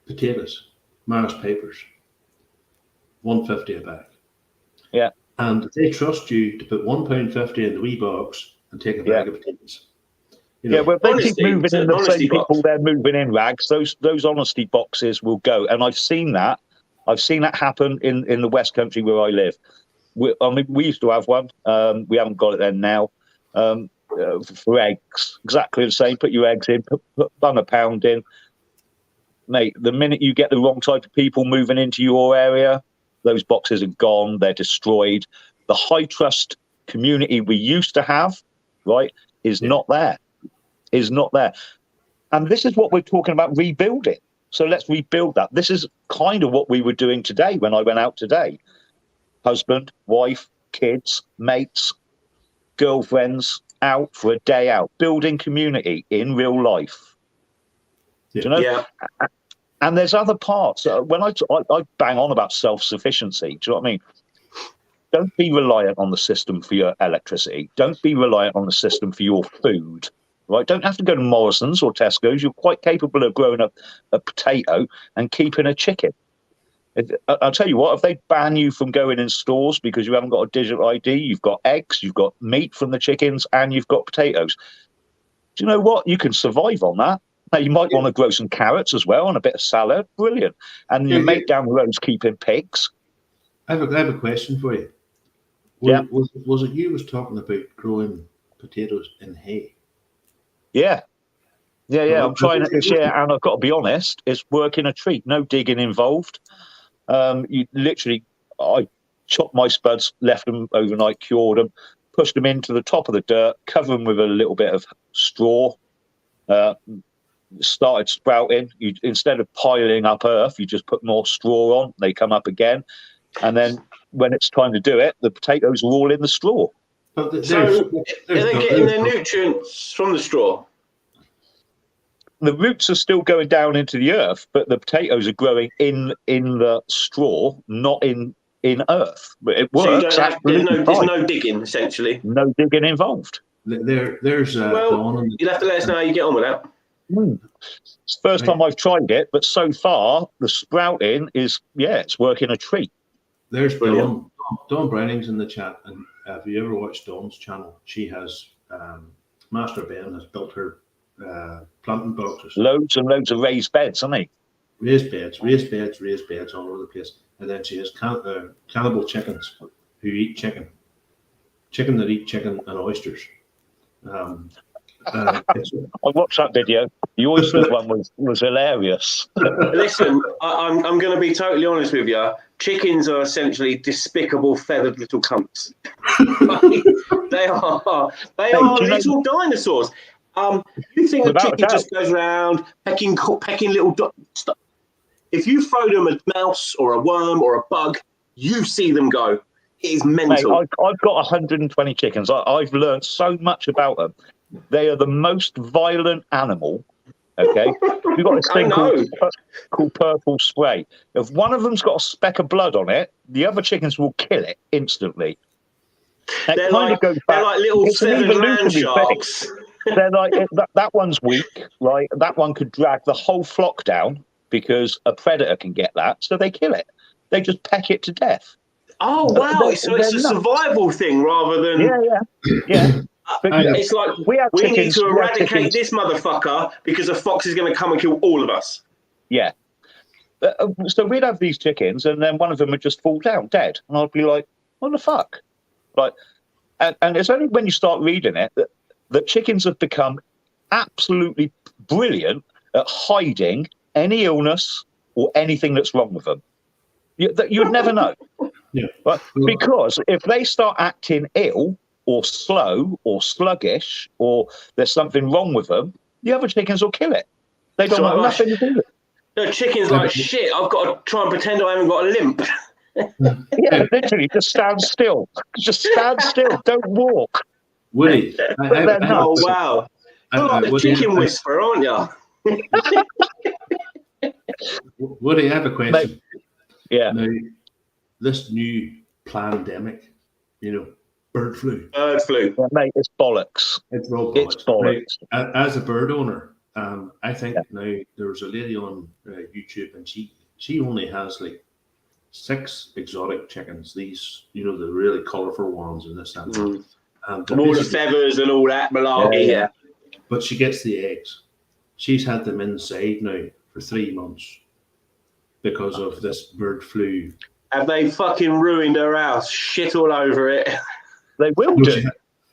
potatoes, Mars papers, $1.50 a bag. Yeah. And they trust you to put £1.50 in the wee box and take a bag of potatoes. You know, yeah, well, they keep moving in the same people they're moving in, Rags. Those honesty boxes will go, and I've seen that. I've seen that happen in the West Country where I live. We used to have one. We haven't got it there now. For eggs, exactly the same. Put your eggs in, put £1 in. Mate, the minute you get the wrong type of people moving into your area, those boxes are gone. They're destroyed. The high trust community we used to have, right, is not there. Is not there. And this is what we're talking about rebuilding. So let's rebuild that. This is kind of what we were doing today when I went out today. Husband, wife, kids, mates, girlfriends, out for a day out, building community in real life. Yeah. Do you know? Yeah. And there's other parts. When I bang on about self-sufficiency, do you know what I mean? Don't be reliant on the system for your electricity. Don't be reliant on the system for your food. Right? Don't have to go to Morrison's or Tesco's. You're quite capable of growing a potato and keeping a chicken. I'll tell you what, if they ban you from going in stores because you haven't got a digital ID, you've got eggs, you've got meat from the chickens, and you've got potatoes. Do you know what? You can survive on that. Now, you might want to grow some carrots as well and a bit of salad. Brilliant. And your mate down the road's keeping pigs. I have a question for you. Was it you was talking about growing potatoes in hay? Yeah. I'm trying it this year, and I've got to be honest, it's working a treat. No digging involved. You literally, I chopped my spuds, left them overnight, cured them, pushed them into the top of the dirt, cover them with a little bit of straw, started sprouting. You, instead of piling up earth, you just put more straw on, they come up again. And then when it's time to do it, the potatoes are all in the straw. So are they getting their nutrients from the straw? The roots are still going down into the earth, but the potatoes are growing in the straw, not in earth. But it works. So there's no digging, essentially. No digging involved. There's well, you'll have to let us know how you get on with that. It's the first time I've tried it, but so far the sprouting is, it's working a treat. There's Dawn Browning's in the chat, and have you ever watched Dawn's channel? She has Master Ben has built her planting boxes. Loads and loads of raised beds, hasn't he? Raised beds all over the place. And then she has cannibal chickens who eat chicken that eat chicken and oysters. I watched that video. The oyster one was hilarious. Listen, I'm going to be totally honest with you. Chickens are essentially despicable, feathered little cunts. They are little dinosaurs. You think the Without a chicken doubt. just goes around pecking little stuff? If you throw them a mouse or a worm or a bug, you see them go. It is mental. Mate, I've got 120 chickens. I've learned so much about them. They are the most violent animal. Okay, you've got this thing called purple spray. If one of them's got a speck of blood on it, the other chickens will kill it instantly. They're like little feathered land sharks. They're like that one's weak, right? That one could drag the whole flock down because a predator can get that, so they kill it. They just peck it to death. Oh wow! So it's a survival thing rather than yeah. It's like we need to eradicate this motherfucker because a fox is going to come and kill all of us. Yeah. So we'd have these chickens, and then one of them would just fall down dead, and I'd be like, "What the fuck?" Like, and it's only when you start reading it that chickens have become absolutely brilliant at hiding any illness or anything that's wrong with them. You'd never know. Yeah. But because if they start acting ill or slow or sluggish or there's something wrong with them, the other chickens will kill it. They don't have nothing to do with it. The chicken's like, shit, I've got to try and pretend I haven't got a limp. Yeah, literally, just stand still. Just stand still. Don't walk. Woody. Oh, wow. You're like the chicken whisperer, aren't you? Woody, I have a question. Mate. Yeah. Now, this new pandemic, bird flu. Bird flu. Yeah, mate, it's bollocks. It's all bollocks. It's bollocks. Now, as a bird owner, I think now there's a lady on YouTube, and she only has like 6 exotic chickens. These, the really colourful ones, and this and that. And all the feathers and all that malarkey. Yeah. But she gets the eggs. She's had them inside now for 3 months because of this bird flu. Have they fucking ruined her house? Shit all over it. They will do.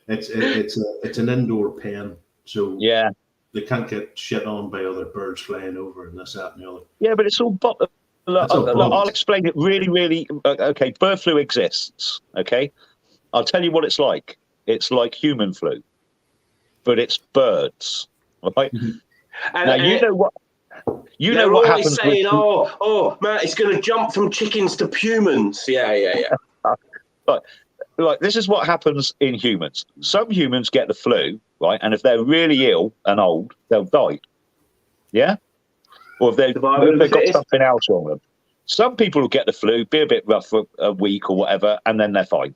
It's an indoor pen, so yeah, they can't get shit on by other birds flying over and this, that, and the other. Yeah, but it's all I'll explain it really, really. Okay, bird flu exists. Okay, I'll tell you what it's like. It's like human flu, but it's birds. Right? And you know what? You know what happens. Saying, oh, man, it's going to jump from chickens to humans. Yeah. But like, this is what happens in humans. Some humans get the flu, right? And if they're really ill and old, they'll die. Yeah? Or if they've got something else wrong with them. Some people will get the flu, be a bit rough for a week or whatever, and then they're fine.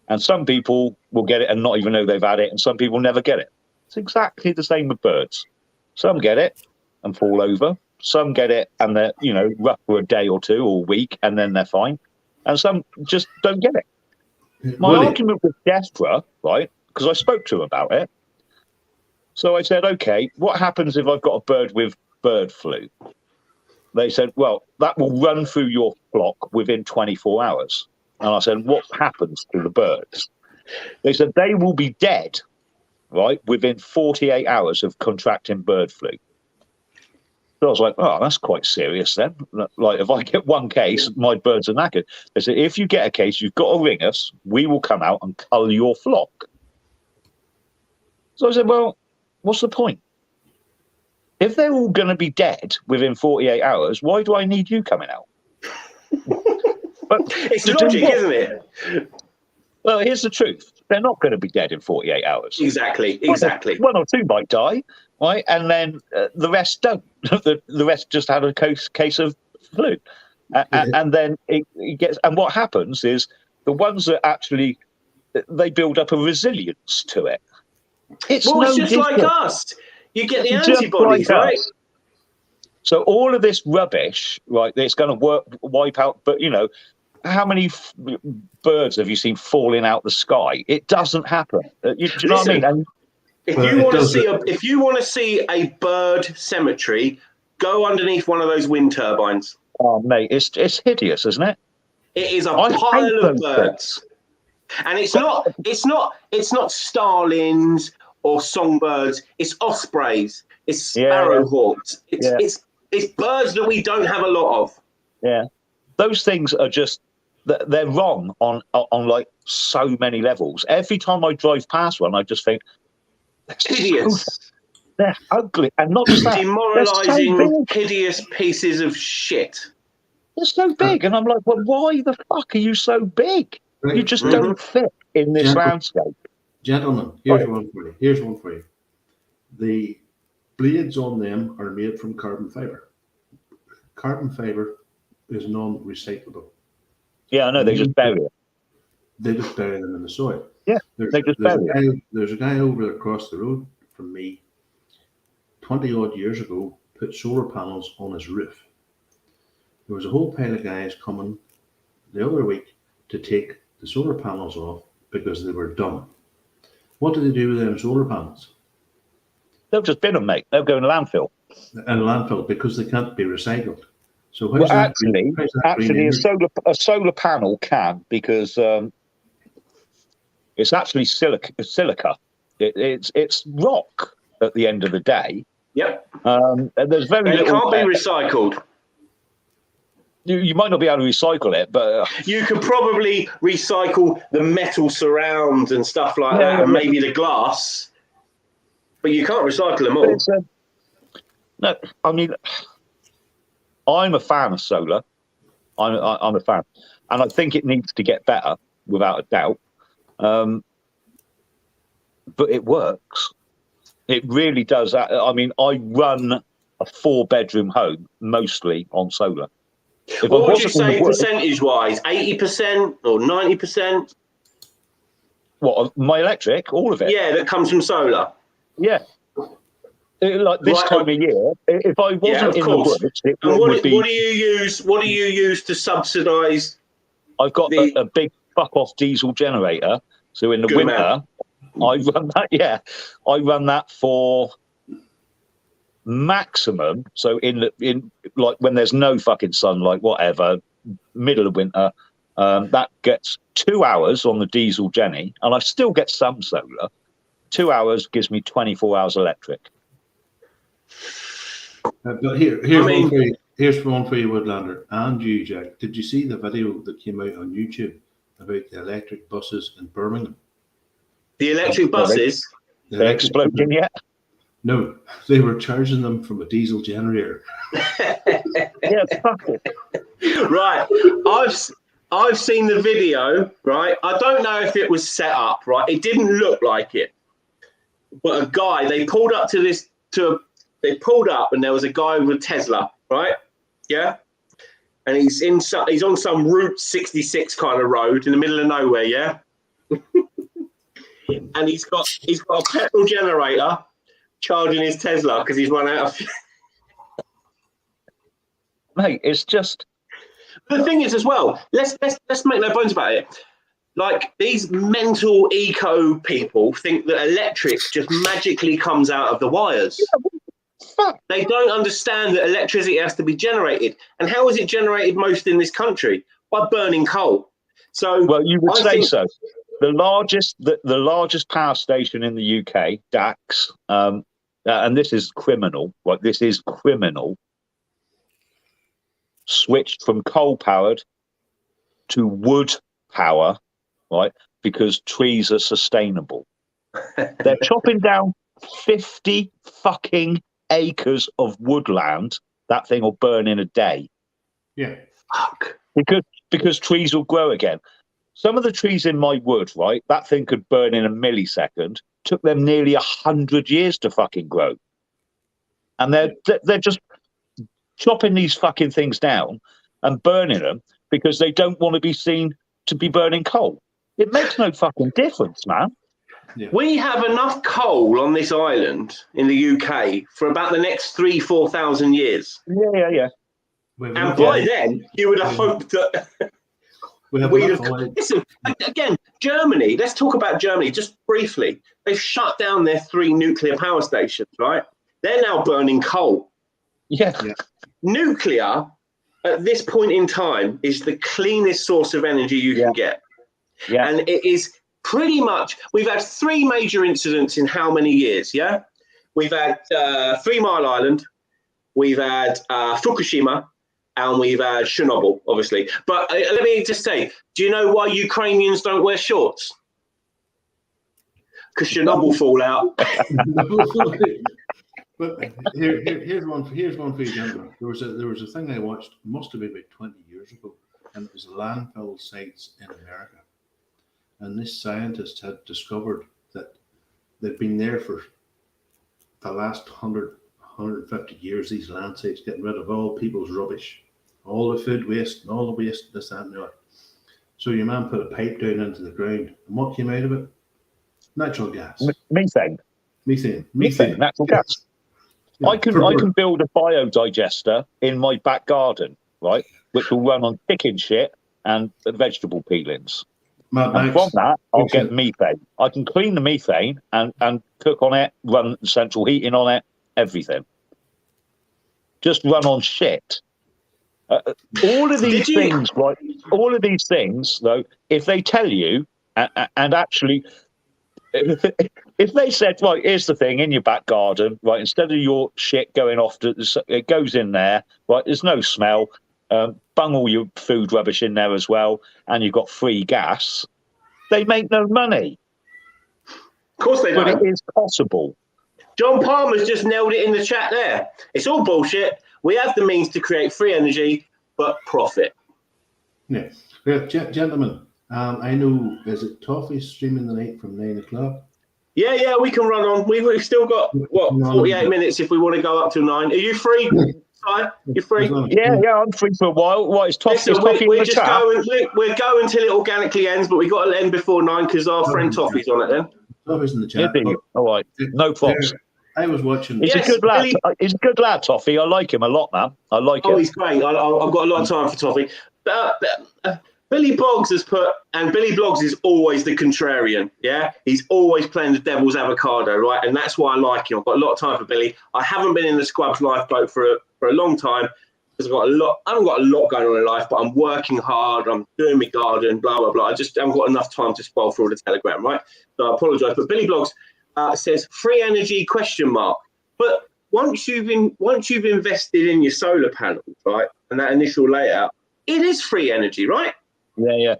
And some people will get it and not even know they've had it, and some people never get it. It's exactly the same with birds. Some get it and fall over. Some get it and they're, rough for a day or two or a week, and then they're fine. And some just don't get it. My argument with Desperate, right, because I spoke to him about it. So I said, okay, what happens if I've got a bird with bird flu? They said, well, that will run through your flock within 24 hours. And I said, what happens to the birds? They said they will be dead, right, within 48 hours of contracting bird flu. So I was like, oh, that's quite serious then. Like, if I get one case, my birds are knackered. They said, if you get a case, you've got to ring us. We will come out and cull your flock. So I said, well, what's the point? If they're all going to be dead within 48 hours, why do I need you coming out? But it's logic, isn't it? Well, here's the truth. They're not going to be dead in 48 hours. Exactly. One or two might die, right? And then the rest don't. The rest just had a case of flu. And then it gets... And what happens is the ones that actually... They build up a resilience to it. It's just like us. You get the antibodies, right? So all of this rubbish, right, it's going to wipe out... But, how many birds have you seen falling out the sky? It doesn't happen. Do you know what I mean? And, if you want to see a bird cemetery, go underneath one of those wind turbines. Oh, mate, it's hideous, isn't it? It is a pile of birds, and it's not starlings or songbirds. It's ospreys. It's sparrowhawks. It's birds that we don't have a lot of. Yeah, those things are just. They're wrong on like so many levels. Every time I drive past one, I just think, Hideous. They're ugly, and not just that. Demoralising, They're so hideous pieces of shit. They're so big, and I'm like, well, why the fuck are you so big? Right, You just right. don't fit in this landscape. Gentlemen, here's one for you. Here's one for you. The blades on them are made from carbon fiber. Carbon fiber is non-recyclable. Yeah, I know. They just bury it. They just bury them in the soil. Yeah, they just bury it. There's a guy over across the road from me, 20 odd years ago, put solar panels on his roof. There was a whole pile of guys coming the other week to take the solar panels off because they were done. What do they do with them solar panels? They'll just bin them, mate. They'll go in a landfill. In a landfill because they can't be recycled. So well, actually, a solar panel can, because it's actually silica. It's rock at the end of the day. Yep. And there's very and it little. Can't be recycled. You might not be able to recycle it, but you could probably recycle the metal surround and stuff like that, and maybe the glass. But you can't recycle them all. No, I mean, I'm a fan of solar. I'm a fan, and I think it needs to get better, without a doubt. But it works. It really does. I mean, I run a 4-bedroom home mostly on solar. What would you say percentage-wise? 80% or 90%? What, my electric? All of it? Yeah, that comes from solar. Yeah. Like this time of year, if I wasn't in the woods, it would be. What do you use? What do you use to subsidise? I've got a big fuck-off diesel generator. So in the winter, I run that. Yeah, I run that for maximum. So in like when there's no fucking sunlight, whatever, middle of winter, that gets 2 hours on the diesel Jenny, and I still get some solar. 2 hours gives me 24 hours electric. But here's one for you, Woodlander, and you, Jack. Did you see the video that came out on YouTube about the electric buses in Birmingham? The electric buses? They're exploding yet? No, they were charging them from a diesel generator. Yeah, fuck it. Right, I've seen the video. Right, I don't know if it was set up. Right, it didn't look like it. But a guy, they pulled up and there was a guy with a Tesla. Right, yeah, and he's on some Route 66 kind of road in the middle of nowhere. Yeah, and he's got a petrol generator charging his Tesla because he's run out of. Mate, it's just. The thing is, as well, let's make no bones about it. Like, these mental eco people think that electric just magically comes out of the wires. Yeah, they don't understand that electricity has to be generated. And how is it generated most in this country? By burning coal. So, well, you would say so. The largest power station in the UK, Dax, and this is criminal. Like, this is criminal. Switched from coal powered to wood power, right? Because trees are sustainable. They're chopping down 50 fucking acres of woodland. That thing will burn in a day. Yeah. Fuck. Because trees will grow again. Some of the trees in my wood, right? That thing could burn in a millisecond. Took them nearly 100 years to fucking grow. And they're just chopping these fucking things down and burning them because they don't want to be seen to be burning coal. It makes no fucking difference, man. Yeah. We have enough coal on this island in the UK for about the next 3,000-4,000 years. Yeah. And by then, you would have hoped that listen, again, Germany, let's talk about Germany just briefly. They've shut down their 3 nuclear power stations, right? They're now burning coal. Yeah. Nuclear, at this point in time, is the cleanest source of energy you can get. Yeah. And it is pretty much, we've had 3 major incidents in how many years, yeah? We've had 3 Mile Island, we've had Fukushima, and we've had Chernobyl, obviously. But let me just say, do you know why Ukrainians don't wear shorts? Knob will fall out. But here's one for you, gentlemen. There was a thing I watched, must have been about 20 years ago, and it was landfill sites in America. And this scientist had discovered that they've been there for the last 150 years, these land sites, getting rid of all people's rubbish, all the food waste, and all the waste, this, that, and the other. So your man put a pipe down into the ground, and what came out of it? Natural gas. Methane. Methane. Natural gas. Yeah, I can build a biodigester in my back garden, right, which will run on chicken shit and vegetable peelings. And from that, I'll get methane. I can clean the methane and cook on it, run central heating on it, everything. Just run on shit. All of these things, right? All of these things, though, if they tell you, and actually, if they said, right, here's the thing in your back garden, right, instead of your shit going off to, it goes in there, right, there's no smell, bung all your food rubbish in there as well, and you've got free gas, they make no money. Of course they don't. But it is possible. John Palmer's just nailed it in the chat there. It's all bullshit. We have the means to create free energy, but profit. Yeah. Gentlemen, I know, is it Toffee streaming the night from 9 o'clock? Yeah, we can run on. We've still got, 48 minutes if we want to go up to 9. Are you free? You free? Yeah, I'm free for a while. What is Toffee? We're going till it organically ends, but we got to end before 9 because our friend Toffee's on it then. Toffee's in the chat. All right, no props. I was watching. He's a good lad. He's a good lad, Toffee. I like him a lot, man. I like him. Oh, he's great. I've got a lot of time for Toffee. Billy Boggs has put, and Billy Boggs is always the contrarian, yeah? He's always playing the devil's avocado, right? And that's why I like him. I've got a lot of time for Billy. I haven't been in the Squabs lifeboat for a long time because I haven't got a lot going on in life, but I'm working hard. I'm doing my garden, blah, blah, blah. I just haven't got enough time to spoil for all the Telegram, right? So I apologise. But Billy Boggs says, free energy, ? But once you've invested in your solar panels, right, and that initial layout, it is free energy, right? Yeah.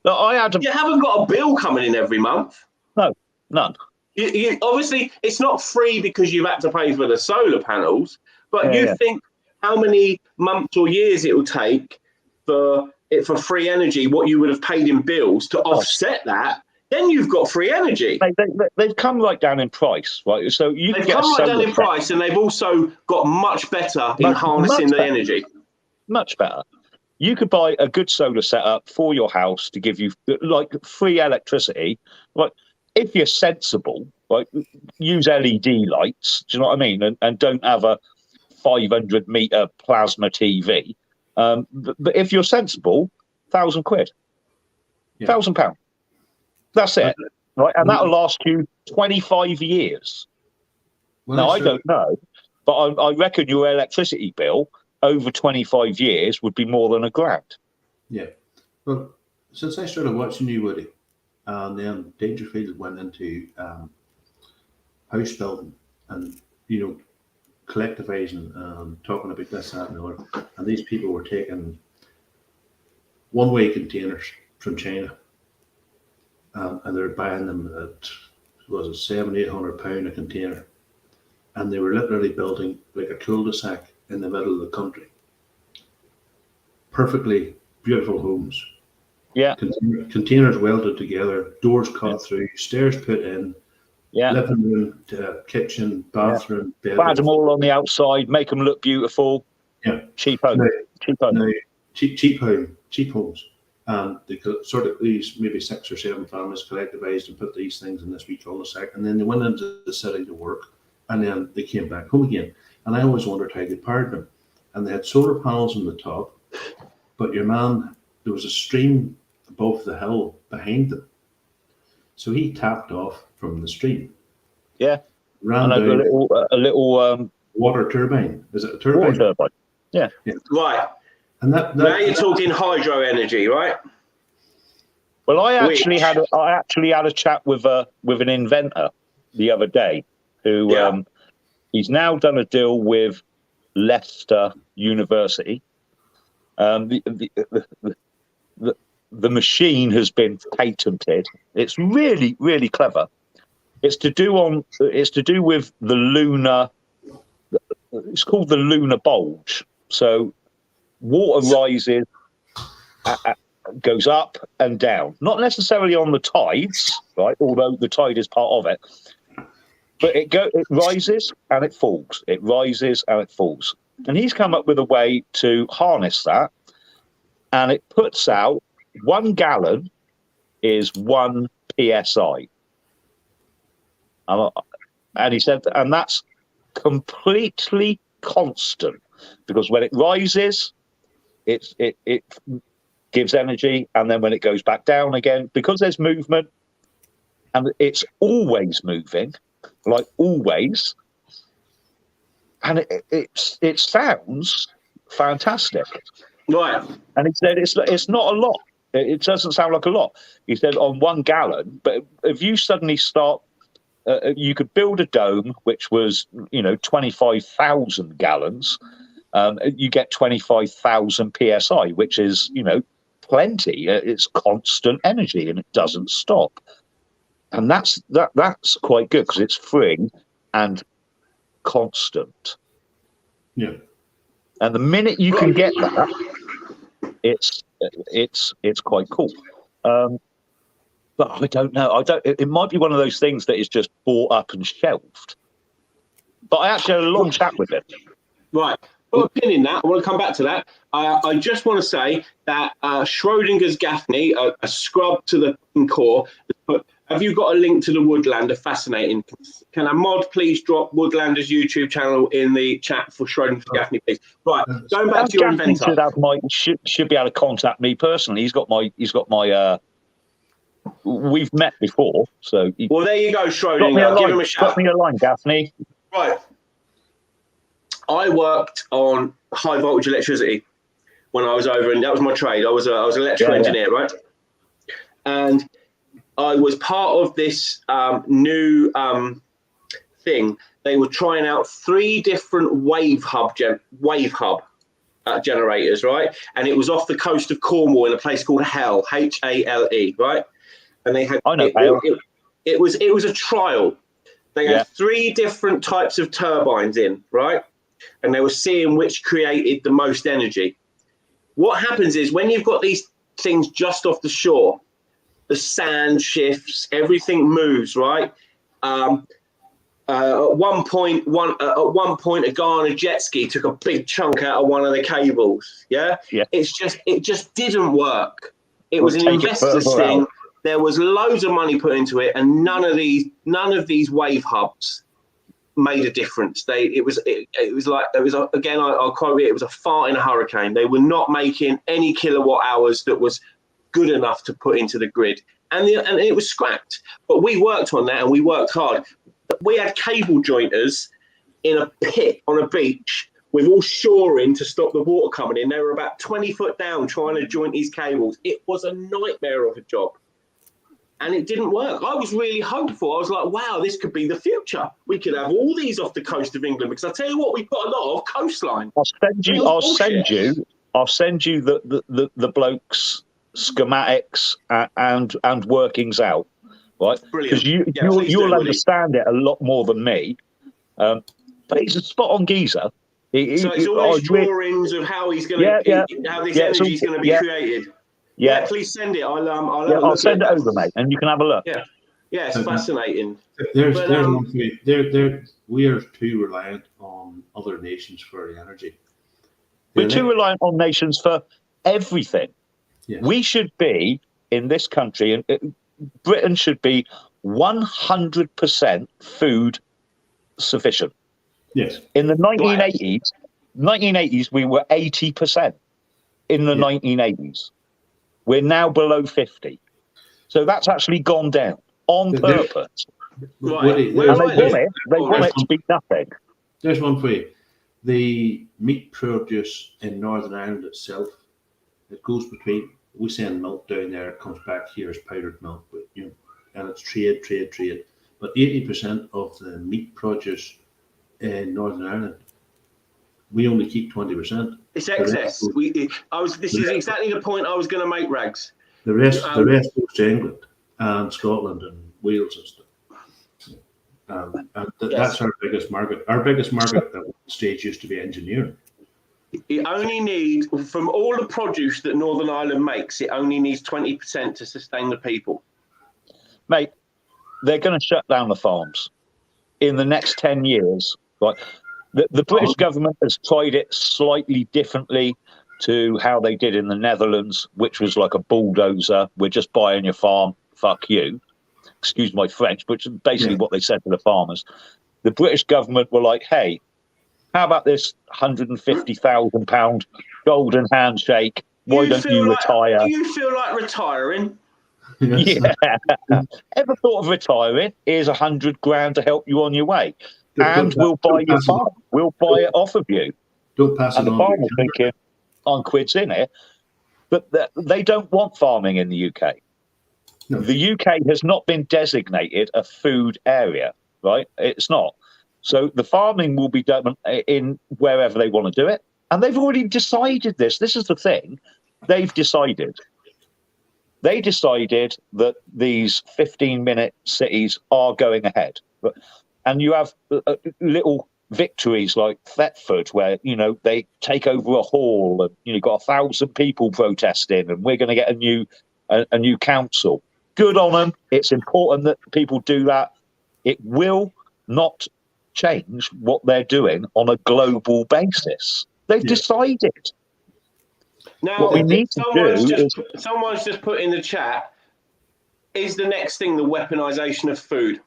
Look, you haven't got a bill coming in every month. No, none. You obviously, it's not free because you've had to pay for the solar panels, but think how many months or years it will take for free energy, what you would have paid in bills to offset that. Then you've got free energy. They've come right down in price, right? So they've come right down in price, and they've also got much better in harnessing the energy. Much better. You could buy a good solar setup for your house to give you like free electricity. Like if you're sensible, like use LED lights. Do you know what I mean? And don't have a 500-meter plasma TV. But if you're sensible, £1,000, £1,000. That's it, right? And that'll last you 25 years. Now I don't know, but I reckon your electricity bill over 25 years would be more than £1,000. Yeah. Well, since I started watching you, Woody, and then Dangerfield went into house building and, collectivizing and talking about this, that, and the other. And these people were taking one-way containers from China and they're buying them at, £700-800 a container. And they were literally building like a cul-de-sac in the middle of the country. Perfectly beautiful homes. Yeah. Containers welded together, doors cut through, stairs put in, living room, kitchen, bathroom, bed. Bad them all on the outside, make them look beautiful. Yeah. Cheap home. Cheap homes. And they sort of, these maybe 6 or 7 families collectivized and put these things in this wee cul-de-sac, and then they went into the city to work, and then they came back home again. And I always wondered how they powered them. And they had solar panels on the top, but there was a stream above the hill behind them. So he tapped off from the stream. Yeah. Ran down a little water turbine. Is it a turbine? Water turbine. Yeah. Right. And that now you're talking hydro energy, right? Well, I actually had a chat with an inventor the other day who he's now done a deal with Leicester University. The machine has been patented. It's really, really clever. It's to do with the lunar. It's called the lunar bulge. So water rises, goes up and down. Not necessarily on the tides, right? Although the tide is part of it. But it rises and it falls. It rises and it falls. And he's come up with a way to harness that, and it puts out 1 gallon is 1 psi. And he said, and that's completely constant, because when it rises, it gives energy, and then when it goes back down again, because there's movement, and it's always moving, like always, and it sounds fantastic. Right. And he said it's not a lot. It doesn't sound like a lot. He said on 1 gallon, but if you suddenly start, you could build a dome which was 25,000 gallons. You get 25,000 psi, which is plenty. It's constant energy and it doesn't stop. And that's quite good because it's free and constant. Yeah. And the minute you can get that, it's quite cool. But I don't know. It might be one of those things that is just bought up and shelved. But I actually had a long chat with him. Right. Put a pin in that. I want to come back to that. I just want to say that Schrodinger's Gaffney, a scrub to the core. Have you got a link to the Woodlander? Fascinating. Can a mod please drop Woodlander's YouTube channel in the chat for Schrodinger's Gaffney, please? Right. Going back to your inventor. Should be able to contact me personally. He's got my. We've met before, so. Well, there you go, Schrodinger. Give him a shout. Drop me a line, Gaffney. Right. I worked on high voltage electricity when I was over, and that was my trade. I was an electrical engineer, right? And I was part of this new thing. They were trying out 3 different wave hub generators, right? And it was off the coast of Cornwall in a place called Hale, Hale, right? And they had. I know it was a trial. They had 3 different types of turbines in, right? And they were seeing which created the most energy. What happens is when you've got these things just off the shore, the sand shifts, everything moves, right? At one point, a guy on a jet ski took a big chunk out of one of the cables. Yeah. It just didn't work. It was an investor's thing. There was loads of money put into it, and none of these wave hubs made a difference. It was again, I'll quote it. It was a fart in a hurricane. They were not making any kilowatt hours that was good enough to put into the grid, and it was scrapped. But we worked on that, and we worked hard. We had cable jointers in a pit on a beach with all shoring to stop the water coming in. They were about 20 foot down trying to joint these cables. It was a nightmare of a job. And it didn't work. I was really hopeful. I was like, wow, this could be the future. We could have all these off the coast of England, because I tell you what, we've got a lot of coastline. I'll send you the bloke's schematics and workings out, right? Because you'll understand it a lot more than me. But he's a spot on geezer. So it's all those drawings of how he's going to, how this energy is going to be created. Yeah, please send it. I'll send it over, mate, and you can have a look. Yeah, it's fascinating. We are too reliant on other nations for the energy. We're too reliant on nations for everything. Yes. We should be, in this country, and Britain should be 100% food sufficient. Yes. In the 1980s, we were 80%. In the 1980s. We're now below 50. So that's actually gone down on purpose. Right. They want it to be nothing. There's one for you. The meat produce in Northern Ireland itself, it goes between, we send milk down there, it comes back here as powdered milk, but, and it's trade. But 80% of the meat produce in Northern Ireland, we only keep 20%. It's excess. This is exactly the point I was going to make, Ragz. The rest goes to England and Scotland and Wales and stuff. That's our biggest market. Our biggest market at one stage used to be engineering. It only needs, from all the produce that Northern Ireland makes, it only needs 20% to sustain the people. Mate, they're going to shut down the farms in the next 10 years. Right? The British government has tried it slightly differently to how they did in the Netherlands, which was like a bulldozer. We're just buying your farm. Fuck you. Excuse my French, which is basically what they said to the farmers. The British government were like, hey, how about this £150,000 golden handshake? Why don't you retire? Do you feel like retiring? Yes. Yeah. Ever thought of retiring? Here's 100 grand to help you on your way. And we'll buy your farm. We'll buy it off of you. Don't pass it on. And the farmer's thinking, on quid's in it. But they don't want farming in the UK. No. The UK has not been designated a food area, right? It's not. So the farming will be done in wherever they want to do it. And they've already decided this. This is the thing. They've decided. They decided that these 15-minute cities are going ahead. And you have little victories like Thetford, where, you know, they take over a hall and you've got 1,000 people protesting and we're going to get a new council. Good on them. It's important that people do that. It will not change what they're doing on a global basis. They've decided. Now, what we need to do someone's just put in the chat, is the next thing the weaponization of food?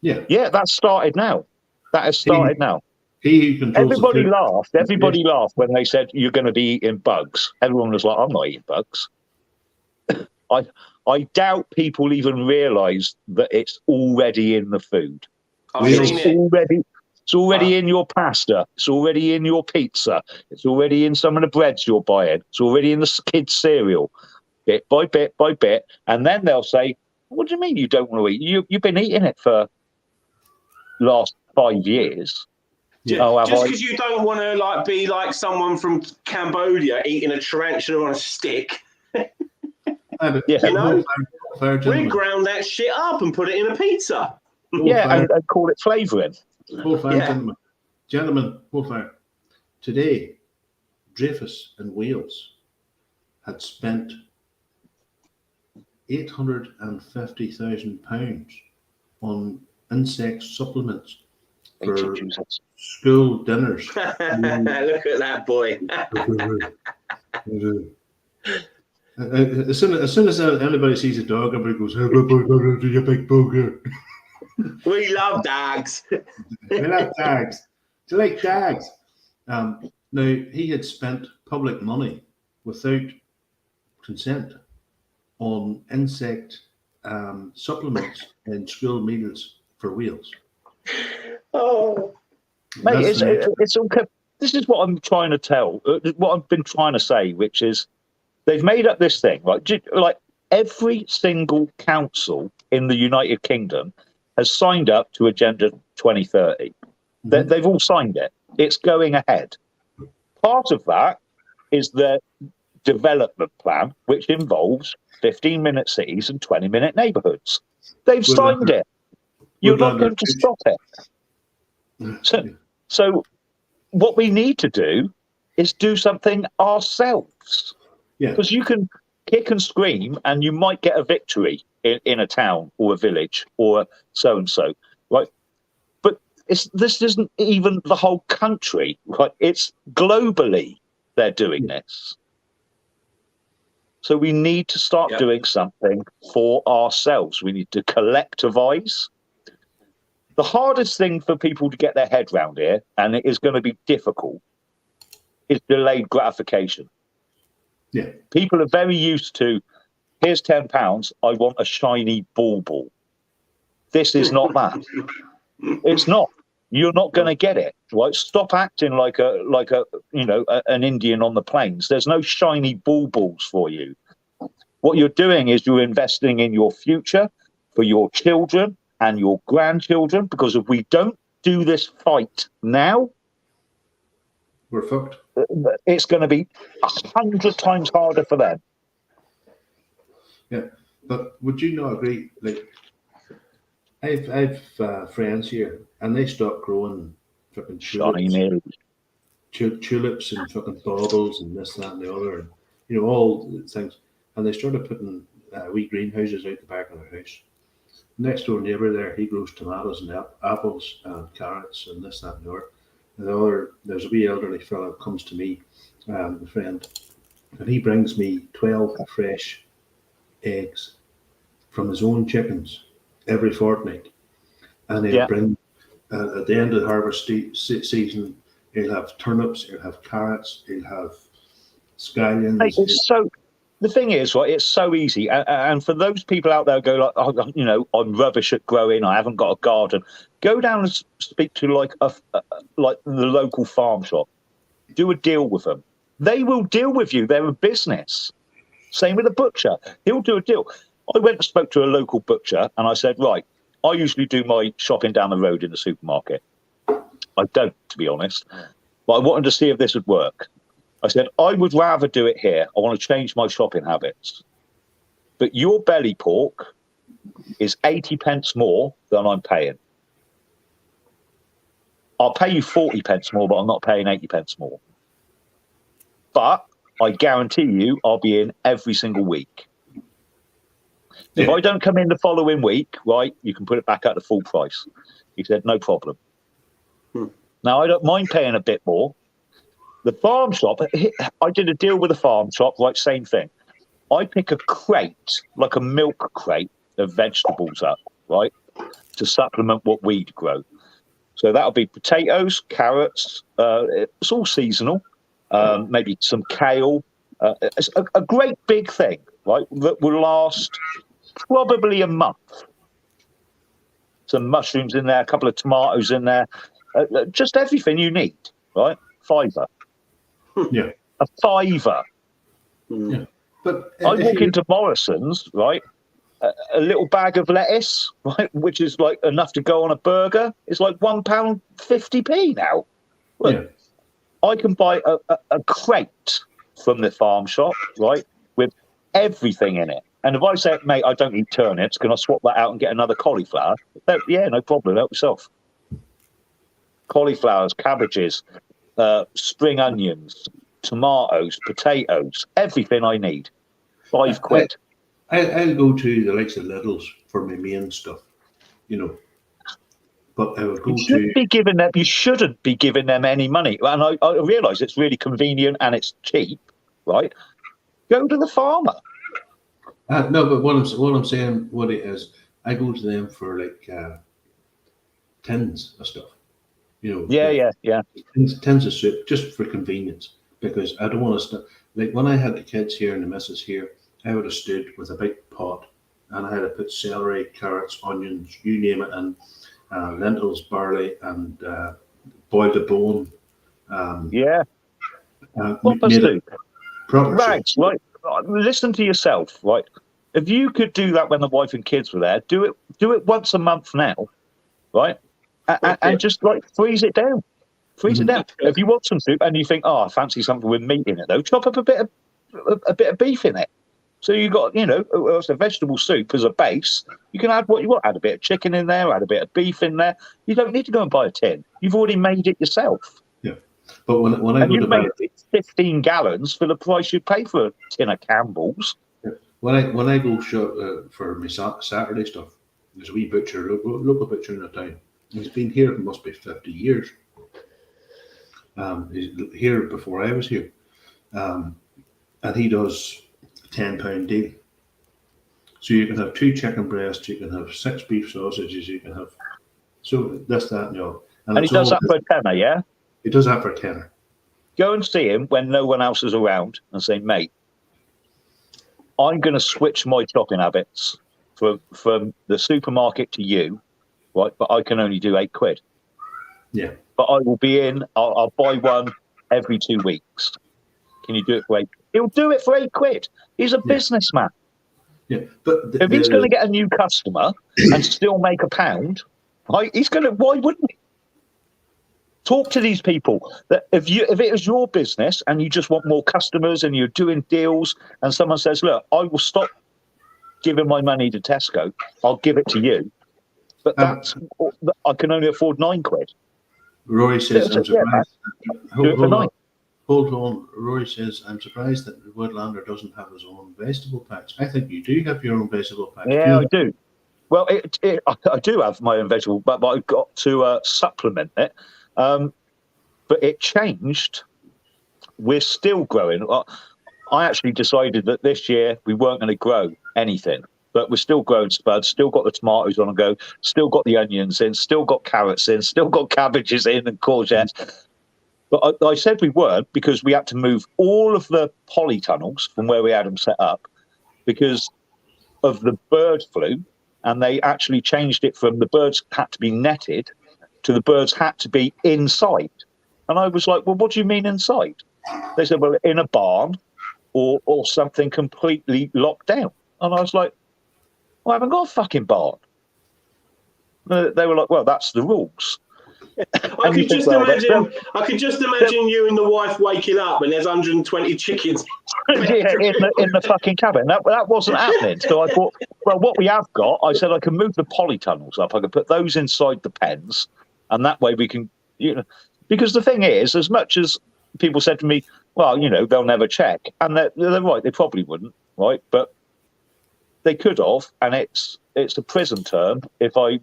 Yeah, that's started now. That has started now. Everybody laughed. Everybody laughed when they said you're going to be eating bugs. Everyone was like, I'm not eating bugs. I doubt people even realise that it's already in the food. It's already in your pasta. It's already in your pizza. It's already in some of the breads you're buying. It's already in the kids' cereal, bit by bit by bit. And then they'll say, what do you mean you don't want to eat? You've been eating it for last 5 years. Just because you don't want to be like someone from Cambodia eating a tarantula on a stick. You know, we ground that shit up and put it in a pizza. And call it flavouring. Gentlemen, today, Dreyfus in Wales had spent £850,000 on insect supplements for school dinners. Look at that boy. As soon as anybody sees a dog, everybody goes, "Hey, you big booger." We love dogs. We love dogs. Do you like dogs? Now, he had spent public money without consent on insect supplements in school meals for Wales. Oh, mate, it's okay. This is what I'm trying to tell. What I've been trying to say, which is, they've made up this thing, right? Like every single council in the United Kingdom has signed up to Agenda 2030. Mm-hmm. They've all signed it. It's going ahead. Part of that is the development plan, which involves 15-minute cities and 20-minute neighbourhoods. They've signed it. You're not going to stop it. So what we need to do is do something ourselves. Because you can kick and scream and you might get a victory in a town or a village or so-and-so, right? But this isn't even the whole country, right? It's globally they're doing this. So we need to start doing something for ourselves. We need to collectivise. The hardest thing for people to get their head round here, and it is going to be difficult, is delayed gratification. Yeah. People are very used to, here's £10, I want a shiny bauble. This is not that. It's not. You're not going to get it, right? Stop acting like an Indian on the plains. There's no shiny baubles for you. What you're doing is you're investing in your future for your children and your grandchildren, because if we don't do this fight now, we're fucked. It's going to be 100 times harder for them. Yeah, but would you not agree? Like, I've friends here, and they start growing fucking Shiny. tulips and fucking baubles and this, that, and the other, and all the things. And they started putting wee greenhouses out the back of their house. Next door neighbour there, he grows tomatoes and apples and carrots and this, that, and the other. And there's a wee elderly fellow that comes to me, a friend, and he brings me 12 fresh eggs from his own chickens every fortnight. And he'll bring, at the end of the harvest season, he'll have turnips, he'll have carrots, he'll have scallions. Hey, the thing is, right, it's so easy. And for those people out there who go like, oh, I'm rubbish at growing, I haven't got a garden. Go down and speak to like the local farm shop. Do a deal with them. They will deal with you. They're a business. Same with a butcher. He'll do a deal. I went and spoke to a local butcher and I said, right, I usually do my shopping down the road in the supermarket. I don't, to be honest. But I wanted to see if this would work. I said, I would rather do it here. I want to change my shopping habits. But your belly pork is 80 pence more than I'm paying. I'll pay you 40 pence more, but I'm not paying 80 pence more. But I guarantee you I'll be in every single week. Yeah. If I don't come in the following week, right, you can put it back at the full price. He said, no problem. Now, I don't mind paying a bit more. The farm shop, I did a deal with the farm shop, right, same thing. I pick a crate, like a milk crate of vegetables up, right, to supplement what we'd grow. So that'll be potatoes, carrots, it's all seasonal, maybe some kale. It's a great big thing, right, that will last probably a month. Some mushrooms in there, a couple of tomatoes in there, just everything you need, right? £5. Yeah. A £5. Yeah. But I walk into Morrison's, right? A little bag of lettuce, right, which is like enough to go on a burger, is like £1.50 now. Look, yeah. I can buy a crate from the farm shop, right, with everything in it. And if I say, mate, I don't eat turnips, can I swap that out and get another cauliflower? Yeah, no problem. Help yourself. Cauliflowers, cabbages, spring onions, tomatoes, potatoes, everything I need. £5. I'll go to the likes of Lidl's for my main stuff, But I would go you shouldn't be giving them any money. And I realise it's really convenient and it's cheap, right? Go to the farmer. No, but what I'm saying, what it is, I go to them for like tins of stuff, Yeah. Tins of soup, just for convenience, because I don't want to like when I had the kids here and the missus here, I would have stood with a big pot and I had to put celery, carrots, onions, you name it, and lentils, barley, and boiled a bone. Proper soup. Ragz, right? Listen to yourself, right? If you could do that when the wife and kids were there, do it once a month now, right? And just like freeze it down. Freeze it down. If you want some soup and you think, I fancy something with meat in it, though, chop up a bit of beef in it. So you got, it's a vegetable soup as a base. You can add what you want. Add a bit of chicken in there. Add a bit of beef in there. You don't need to go and buy a tin. You've already made it yourself. Yeah, but when I go to made 15 gallons for the price you pay for a tin of Campbell's. Yeah. When I go shop for my Saturday stuff, there's a wee butcher, local butcher in the town. He's been here for must be 50 years. He's here before I was here, and he does £10 deal. So you can have 2 chicken breasts, you can have 6 beef sausages, you can have this, that, and the other. And he does that for a tenner, yeah? He does that for a tenner. Go and see him when no one else is around and say, mate, I'm going to switch my shopping habits from the supermarket to you, right? But I can only do £8. Yeah. But I will be in, I'll buy one every 2 weeks. Can you do it for £8? He'll do it for £8. He's a businessman. Yeah, but if he's going to get a new customer and still make £1, he's going to. Why wouldn't he? Talk to these people. That if it is your business and you just want more customers and you're doing deals, and someone says, "Look, I will stop giving my money to Tesco. I'll give it to you, But that's I can only afford £9. Rory says, I'm surprised. Do it for 9. Hold on. Rory says, I'm surprised that the Woodlander doesn't have his own vegetable patch. I think you do have your own vegetable patch. Yeah, I do. Well, I do have my own vegetable, but I've got to supplement it. But it changed. We're still growing. I actually decided that this year we weren't going to grow anything, but we're still growing spuds, still got the tomatoes on the go, still got the onions in, still got carrots in, still got cabbages in and courgettes. But I said we weren't because we had to move all of the polytunnels from where we had them set up because of the bird flu, and they actually changed it from the birds had to be netted to the birds had to be inside. And I was like, well, what do you mean inside? They said, well, in a barn or something completely locked down. And I was like, well, I haven't got a fucking barn. They were like, well, that's the rules. I could just imagine you and the wife waking up and there's 120 chickens. Yeah, in the fucking cabin. That wasn't happening. So I thought, well, what we have got, I said I can move the polytunnels up. I could put those inside the pens, and that way we can, because the thing is, as much as people said to me, well, they'll never check, and they're right, they probably wouldn't, right? But they could have, and it's a prison term if I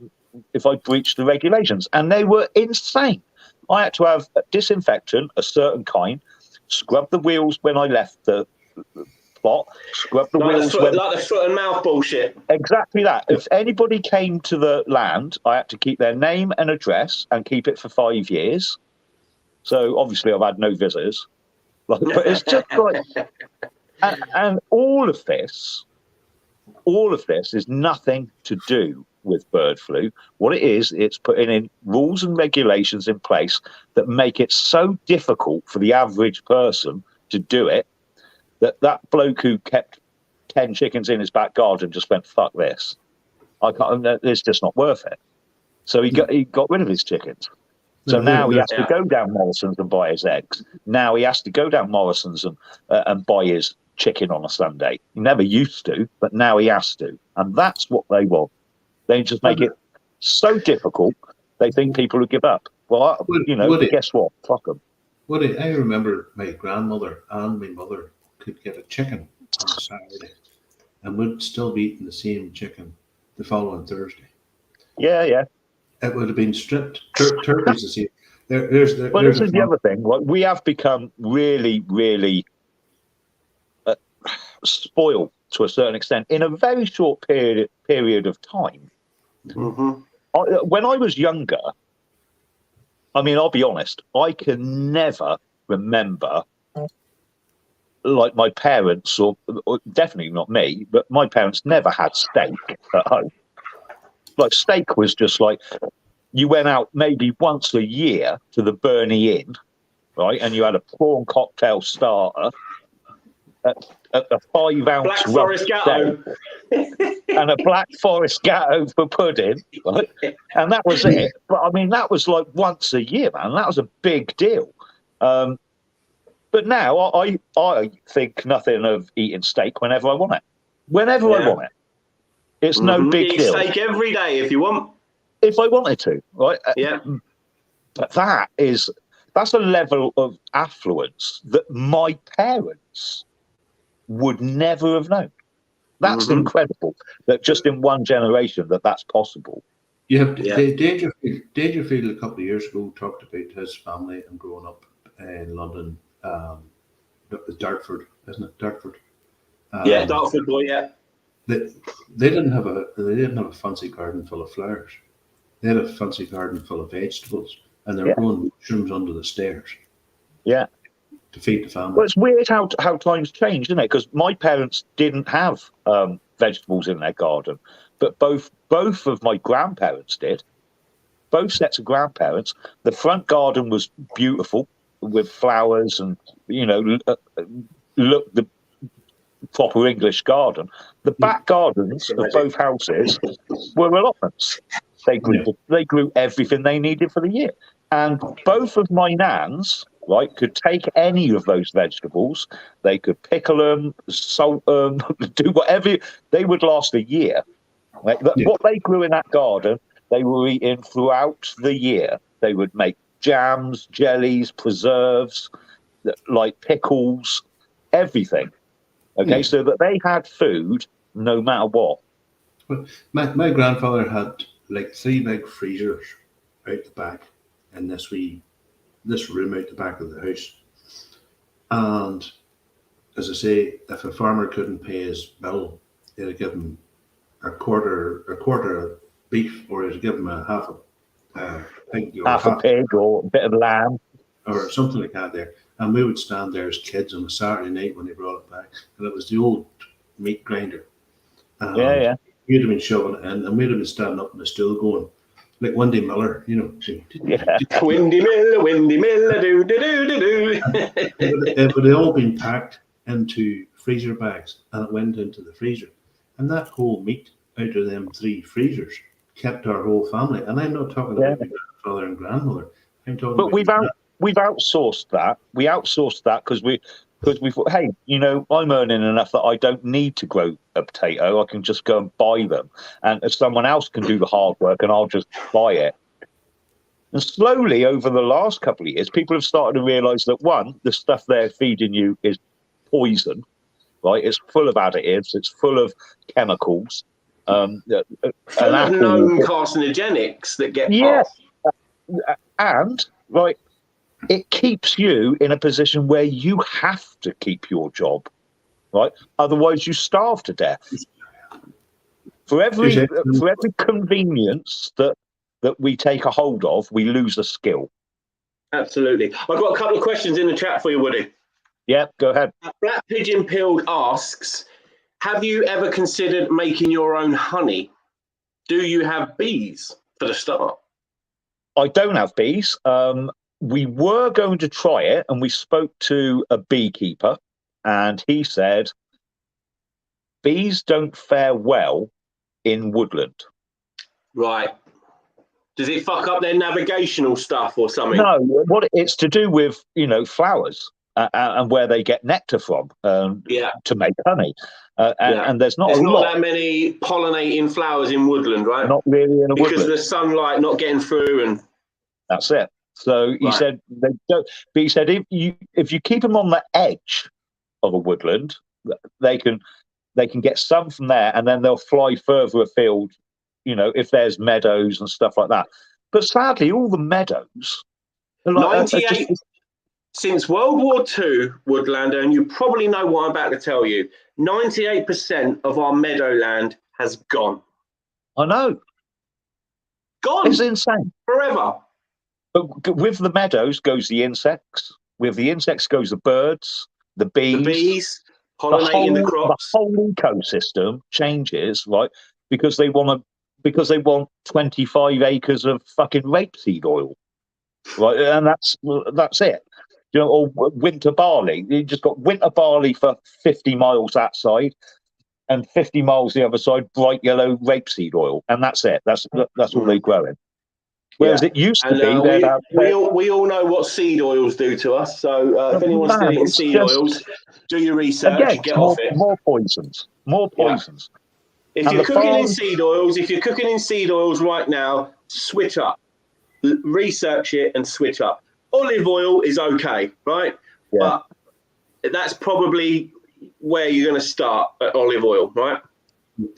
breached the regulations, and they were insane. I had to have a disinfectant, a certain kind, scrub the wheels when I left the plot, scrub the wheels like the foot and mouth bullshit. Exactly that. If anybody came to the land, I had to keep their name and address and keep it for 5 years. So obviously I've had no visitors. But it's just like, and all of this is nothing to do with bird flu. What it is, it's putting in rules and regulations in place that make it so difficult for the average person to do it that bloke who kept 10 chickens in his back garden just went, fuck this. It's just not worth it. So he got rid of his chickens. So now he has to go down Morrison's and buy his eggs. Now he has to go down Morrison's and buy his chicken on a Sunday. He never used to, but now he has to. And that's what they want. They just make it so difficult, they think people will give up. Well, guess what? Fuck them. I remember my grandmother and my mother could get a chicken on a Saturday and would still be eating the same chicken the following Thursday. Yeah. It would have been stripped. Turkey's the same. This is the other thing. Like, we have become really, really spoiled to a certain extent in a very short period of time. Mm-hmm. When I was younger, I mean, I'll be honest, I can never remember, like, my parents, or definitely not me, but my parents never had steak at home. Like, steak was just like, you went out maybe once a year to the Burney Inn, right? And you had a prawn cocktail starter, a 5-ounce Black Forest Gatto and a Black Forest Gatto for pudding, right? And that was it. But I mean, that was like once a year, man. That was a big deal. But now I think nothing of eating steak whenever I want it. Whenever I want it. It's no big deal. Eat steak every day if you want. If I wanted to, right? Yeah. But that's a level of affluence that my parents would never have known. That's incredible. That just in one generation that's possible. You have Dangerfield a couple of years ago talked about his family and growing up in London. Dartford, isn't it? Dartford. Dartford boy. Yeah. They didn't have a fancy garden full of flowers. They had a fancy garden full of vegetables, and they were growing mushrooms under the stairs. Yeah. To feed the family. Well, it's weird how times changed, isn't it? Because my parents didn't have vegetables in their garden, but both of my grandparents did. Both sets of grandparents. The front garden was beautiful with flowers and look the proper English garden. The back gardens of both houses were allotments. They grew everything they needed for the year, and both of my nans, right, could take any of those vegetables. They could pickle them, salt them, do whatever. They would last a year. Right? What they grew in that garden, they were eating throughout the year. They would make jams, jellies, preserves, like pickles, everything. Okay, so that they had food no matter what. Well, my grandfather had like 3 big freezers out the back in this room out the back of the house. And as I say, if a farmer couldn't pay his bill, he'd give him a quarter of beef, or he'd give him a half a pig, or half a pig, or a bit of lamb, or something like that there. And we would stand there as kids on a Saturday night when they brought it back, and it was the old meat grinder. Yeah. We'd have been shoving it in, and we'd have been standing up in the stool going, like Wendy Miller, you know. Yeah. Windy Miller, do do do do do. It would have all been packed into freezer bags, and it went into the freezer. And that whole meat out of them 3 freezers kept our whole family. And I'm not talking about my grandfather and grandmother. I'm talking but about we've outsourced that. We outsourced that because we thought, hey, you know, I'm earning enough that I don't need to grow a potato. I can just go and buy them, and if someone else can do the hard work, and I'll just buy it. And slowly, over the last couple of years, people have started to realise that, one, the stuff they're feeding you is poison, right? It's full of additives. It's full of chemicals. Full of known carcinogenics that get passed. And right, it keeps you in a position where you have to keep your job, right? Otherwise, you starve to death. For every convenience that we take a hold of, we lose a skill. Absolutely. I've got a couple of questions in the chat for you, Woody. Yeah, go ahead. Black Pigeon Pilled asks, have you ever considered making your own honey? Do you have bees for the start? I don't have bees. We were going to try it, and we spoke to a beekeeper, and he said bees don't fare well in woodland. Right. Does it fuck up their navigational stuff or something? No, what it's to do with, you know, flowers and where they get nectar from to make honey. And there's not that many pollinating flowers in woodland, right? Not really in a woodland. Because of the sunlight not getting through, and that's it. So he said they don't. But he said if you keep them on the edge of a woodland, they can get some from there, and then they'll fly further afield. You know, if there's meadows and stuff like that. But sadly, all the meadows. Are like, 98 since World War II, Woodlander, and you probably know what I'm about to tell you. 98% of our meadowland has gone. I know. Gone. It's insane. Forever. But with the meadows goes the insects. With the insects goes the birds, the bees. The bees pollinating the crops. The whole ecosystem changes, right? Because they want 25 acres of fucking rapeseed oil, right? And that's it. You know, or winter barley. You just got winter barley for 50 miles that side, and 50 miles the other side, bright yellow rapeseed oil, and that's it. That's all they grow in. Whereas it used to be, we all know what seed oils do to us. So if anyone's still eating seed oils, do your research. Again, get off it. More poisons. If you're cooking in seed oils right now, switch up. Research it and switch up. Olive oil is okay, right? Yeah. But that's probably where you're going to start at olive oil, right?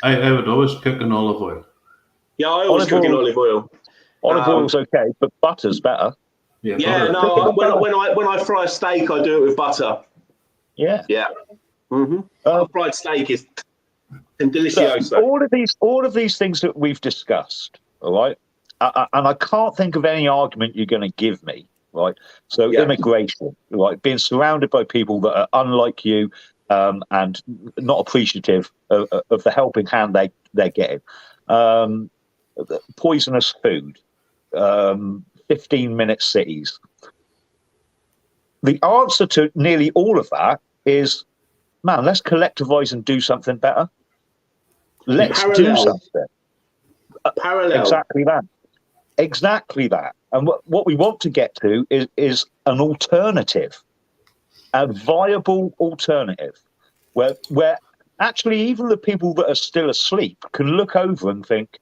I would always cook in olive oil. Yeah, I always cook in olive oil. Olive oil's okay, but butter's better. Yeah, no. When I fry a steak, I do it with butter. Yeah. Fried steak is delicioso. So all of these things that we've discussed, all right, and I can't think of any argument you're going to give me, right? So immigration, right, being surrounded by people that are unlike you, and not appreciative of the helping hand they're getting. Poisonous food, 15-minute cities. The answer to nearly all of that is, man, let's collectivize and do something better. Let's do something. Parallel. Exactly that. And what we want to get to is an alternative, a viable alternative, where actually even the people that are still asleep can look over and think,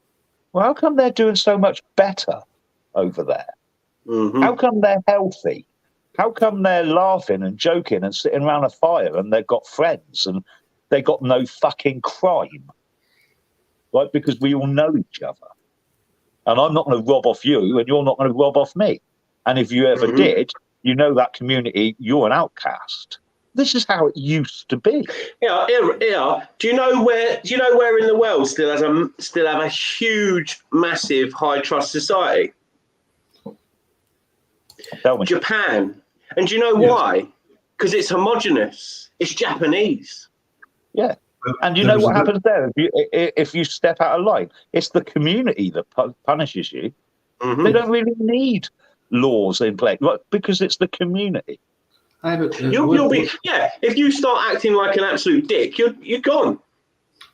Well, how come they're doing so much better over there? Mm-hmm. How come they're healthy? How come they're laughing and joking and sitting around a fire and they've got friends and they got no fucking crime? Right? Because we all know each other. And I'm not going to rob off you and you're not going to rob off me. And if you ever did, you know that community, you're an outcast. This is how it used to be. Yeah. Do you know where in the world still have a huge, massive high trust society? Tell me. Japan. And do you know why? Because it's homogenous. It's Japanese. Yeah. And you know what happens there if you step out of line? It's the community that punishes you. Mm-hmm. They don't really need laws in place because it's the community. You'll be if you start acting like an absolute dick, you're gone.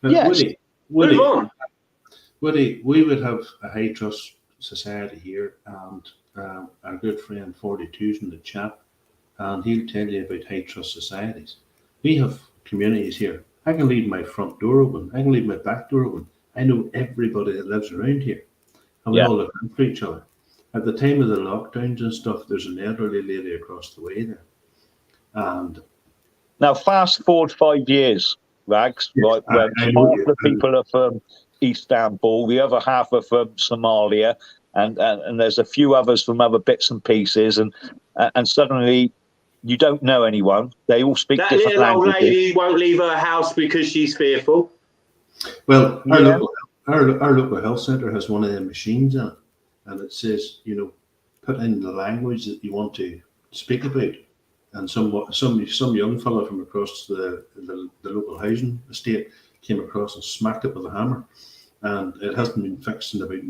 Yes. Move on. Woody, we would have a high trust society here, and our good friend 42's in the chat, and he'll tell you about high trust societies. We have communities here. I can leave my front door open. I can leave my back door open. I know everybody that lives around here, and we all look out for each other. At the time of the lockdowns and stuff, there's an elderly lady across the way there. And now, fast forward 5 years, Rags, right? When half the people are from Istanbul, the other half are from Somalia, and there's a few others from other bits and pieces, and suddenly you don't know anyone. They all speak different languages. That little old lady won't leave her house because she's fearful. Well, our local health centre has one of the machines in it, and it says, put in the language that you want to speak about. And some young fella from across the local housing estate came across and smacked it with a hammer, and it hasn't been fixed in about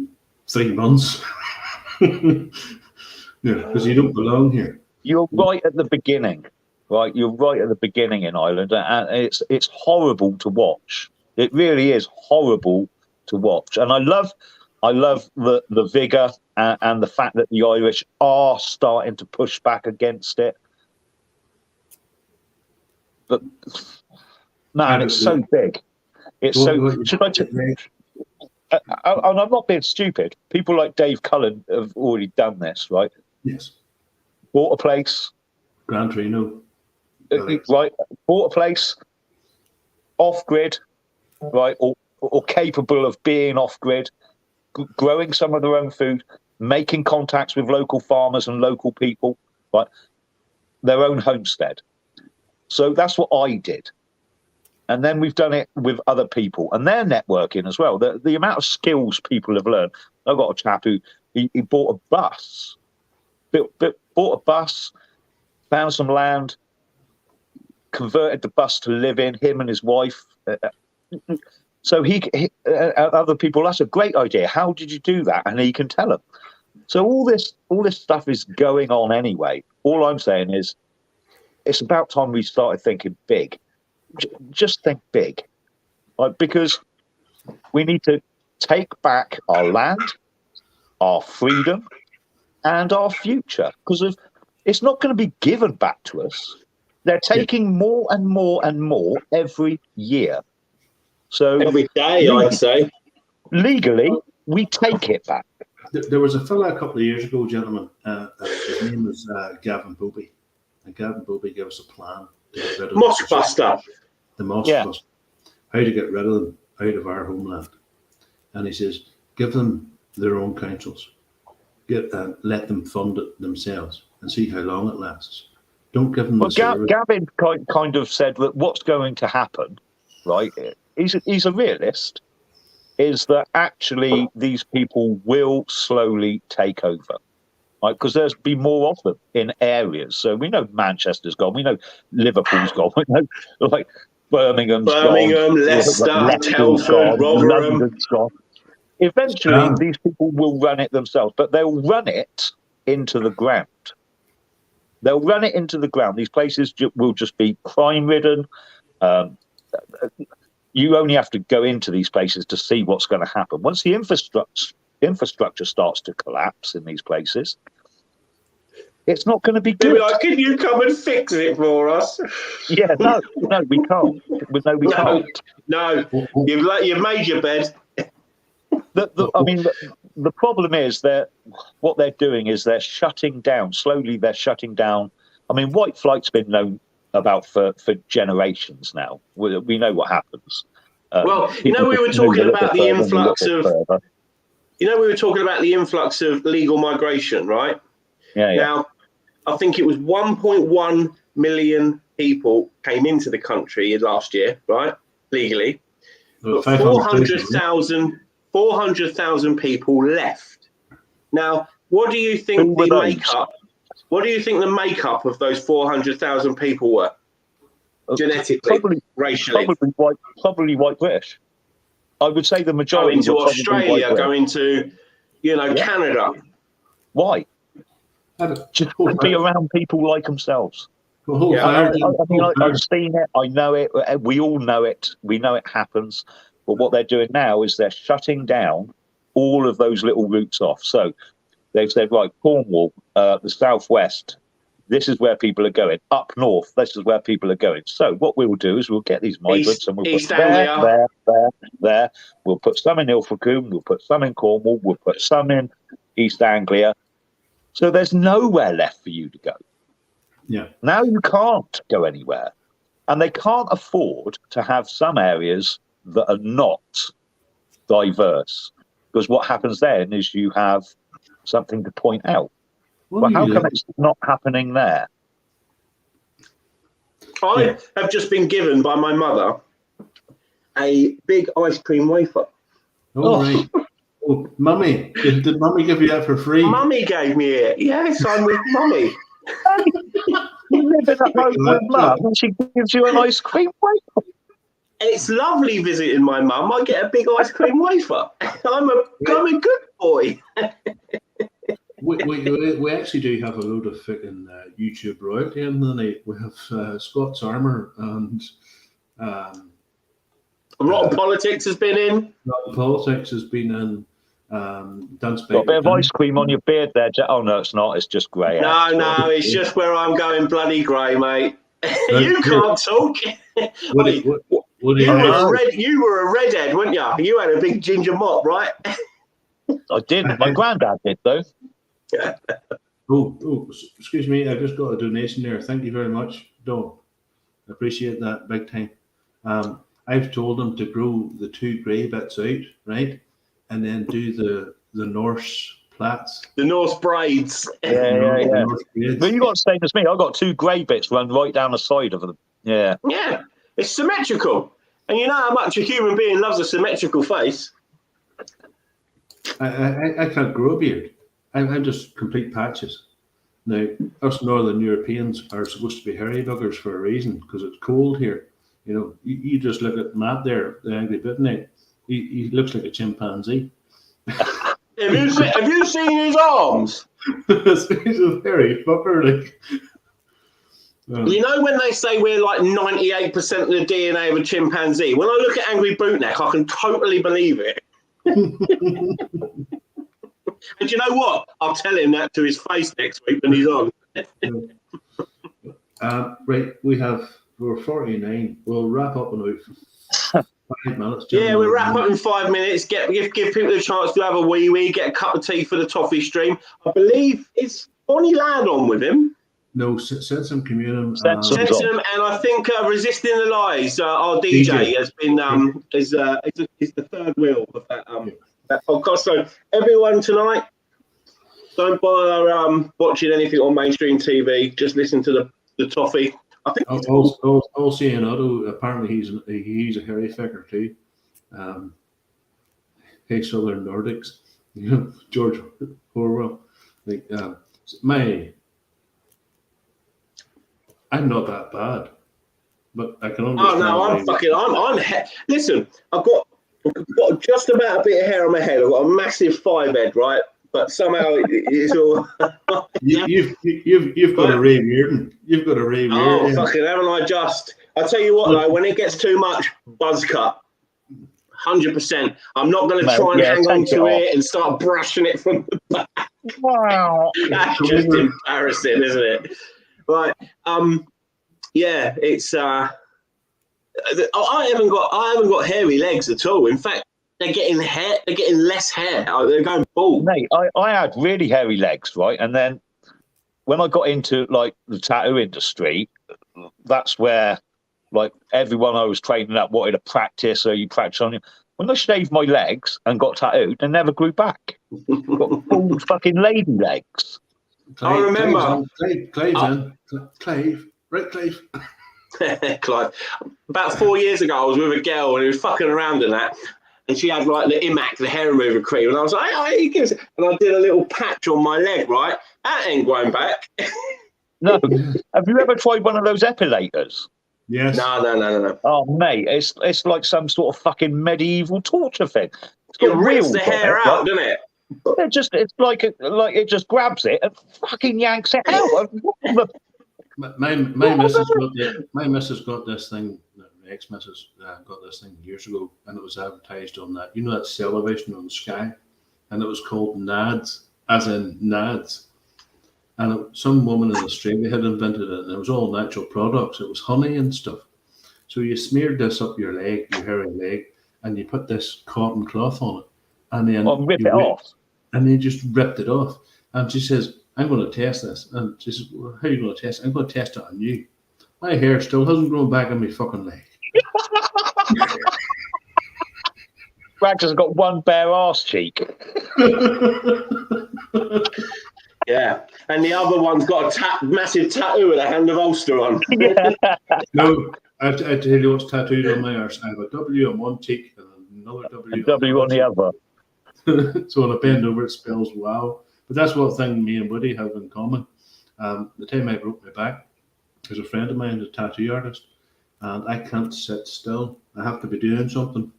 3 months. Because you don't belong here. You're right at the beginning, right? You're right at the beginning in Ireland, and it's horrible to watch. It really is horrible to watch, and I love the vigour and the fact that the Irish are starting to push back against it. But man, it's so big. It's so. Should I tell you? And I'm not being stupid. People like Dave Cullen have already done this, right? Yes. Bought a place. Gran Torino. Right. Bought a place. Off grid, right, or capable of being off grid, growing some of their own food, making contacts with local farmers and local people, right? Their own homestead. So that's what I did. And then we've done it with other people, and they're networking as well. The amount of skills people have learned. I've got a chap who he bought a bus, bought a bus, found some land, converted the bus to live in, him and his wife. So he other people, that's a great idea. How did you do that? And he can tell them. So all this stuff is going on anyway. All I'm saying is, it's about time we started thinking big. Just think big, right? Because we need to take back our land, our freedom, and our future. Because it's not going to be given back to us. They're taking more and more and more every year. So every day, I'd say. Legally, we take it back. There was a fella a couple of years ago, gentlemen. His name was Gavin Bobey. And Gavin Bobey gave us a plan to get rid of Mosque Buster. The Mosque Buster. How to get rid of them out of our homeland. And he says, give them their own councils. Let them fund it themselves and see how long it lasts. Don't give them the service. Gavin kind of said that what's going to happen, right? He's a realist, is that actually these people will slowly take over. Right, because there's be more of them in areas. So we know Manchester's gone, we know Liverpool's gone, we know like Birmingham, Leicester, Telford, Rotherham. London's gone. Eventually, these people will run it themselves, but they'll run it into the ground. They'll run it into the ground. These places will just be crime-ridden. You only have to go into these places to see what's going to happen. Once the infrastructure starts to collapse in these places, it's not going to be good. Like, can you come and fix it for us? Yeah, no, we can't. We can't. No, you've made your bed. I mean, the problem is that what they're doing is they're shutting down. Slowly, they're shutting down. I mean, white flight's been known about for generations now. We know what happens. Well, we were talking about the influx of. We were talking about the influx of legal migration, right? Yeah. Now, I think it was 1.1 million people came into the country last year, right? Legally. But 400,000 people left. Now, what do you think the makeup? What do you think the makeup of those 400,000 people were? Genetically, racially, probably white British. I would say the majority. Going to Australia, going to, Canada. Why? Just be around people like themselves. I've seen it. I know it. We all know it. We know it happens. But what they're doing now is they're shutting down all of those little routes off. So they've said, right, Cornwall, the southwest, this is where people are going. Up north, this is where people are going. So what we will do is we'll get these migrants and we'll put there. We'll put some in Ilfracombe, we'll put some in Cornwall, we'll put some in East Anglia. So there's nowhere left for you to go. Yeah. Now you can't go anywhere. And they can't afford to have some areas that are not diverse. Because what happens then is you have something to point out. Well, how come it's not happening there? I have just been given by my mother a big ice cream wafer. Right. Oh, Mummy, did Mummy give you that for free? Mummy gave me it. Yes, I'm with Mummy. You live in a home with Mum and she gives you an ice cream wafer. It's lovely visiting my mum. I get a big ice cream wafer. I'm a good boy. We actually do have a load of fucking YouTube royalty in the night. We have Scott's Armour and Rotten Politics has been in. Rotten Politics has been in. Got a bit of ice cream on your beard there. Oh no, it's not. It's just grey. No, it's just where I'm going bloody grey, mate. You can't talk. You were a redhead, weren't you? You had a big ginger mop, right? I did. My granddad did, though. Oh, excuse me. I just got a donation there. Thank you very much, Don. I appreciate that big time. I've told them to grow the 2 grey bits out, right, and then do the Norse plaits. The Norse braids. Yeah. But you got the same as me. I got 2 grey bits run right down the side of them. Yeah. Yeah, it's symmetrical, and you know how much a human being loves a symmetrical face. I can't grow a beard. I'm just complete patches. Now, us Northern Europeans are supposed to be hairy buggers for a reason, because it's cold here. You just look at Matt there, the angry bitney. He looks like a chimpanzee. Have you seen his arms? He's a hairy fucker. You know when they say we're like 98% of the DNA of a chimpanzee? When I look at Angry Bootneck, I can totally believe it. And you know what? I'll tell him that to his face next week when he's on. Right, we're 49. We'll wrap up in about 5 minutes. Yeah, we'll wrap up in 5 minutes. Give people a chance to have a wee, get a cup of tea for the toffee stream. I believe it's Bonnie Ladd on with him. No, Sensum Communum. Sensum, and I think Resisting the Lies, our DJ has been is the third wheel of that podcast. So everyone tonight, don't bother watching anything on mainstream TV. Just listen to the toffee. I think I'll say Otto. Apparently he's a hairy fucker too. Hey, Southern Nordics, George Orwell. I'm not that bad, but I can understand. Oh no, listen, I've got just about a bit of hair on my head. I've got a massive 5 head, right? But somehow it's all. You've got a Ray Reardon. You've got a Ray Reardon. Oh, fucking haven't I just? I tell you what, though, when it gets too much, buzz cut. 100%. I'm not going to try and hang on to it and start brushing it from the back. Wow, that's just embarrassing, isn't it? Right. Yeah, it's. I haven't got hairy legs at all. In fact, they're getting hair. They're getting less hair. They're going bald. Mate, I had really hairy legs, right? And then when I got into like the tattoo industry, that's where like everyone I was training up wanted to practice. So you practice on you. When I shaved my legs and got tattooed, they never grew back. Got bald fucking lady legs. I remember Clive. Clive. About 4 years ago, I was with a girl and he was fucking around and that. And she had like the Imac, the hair remover cream. And I was like, oh, and I did a little patch on my leg, right? That ain't going back. No. Have you ever tried one of those epilators? Yes. No. Oh, mate, it's like some sort of fucking medieval torture thing. It rips the hair out, doesn't it? It's like it just grabs it and fucking yanks it out. My missus got this thing. My ex-missus got this thing years ago, and it was advertised on that. You know that television on Sky, and it was called NADS, as in NADS. And some woman in Australia had invented it, and it was all natural products. It was honey and stuff. So you smeared this up your leg, your hairy leg, and you put this cotton cloth on it, and then rip it off. And they just ripped it off. And she says, I'm going to test this. And she says, well, how are you going to test it? I'm going to test it on you. My hair still hasn't grown back on my fucking leg. Ragz has got one bare arse cheek. Yeah. And the other one's got a massive tattoo with a hand of Ulster on. Yeah. No, I tell you what's tattooed on my arse. I have a W on one cheek and another W on the other. So when I bend over, it spells wow. But that's one thing me and Woody have in common. The time I broke my back, there's a friend of mine, a tattoo artist, and I can't sit still. I have to be doing something.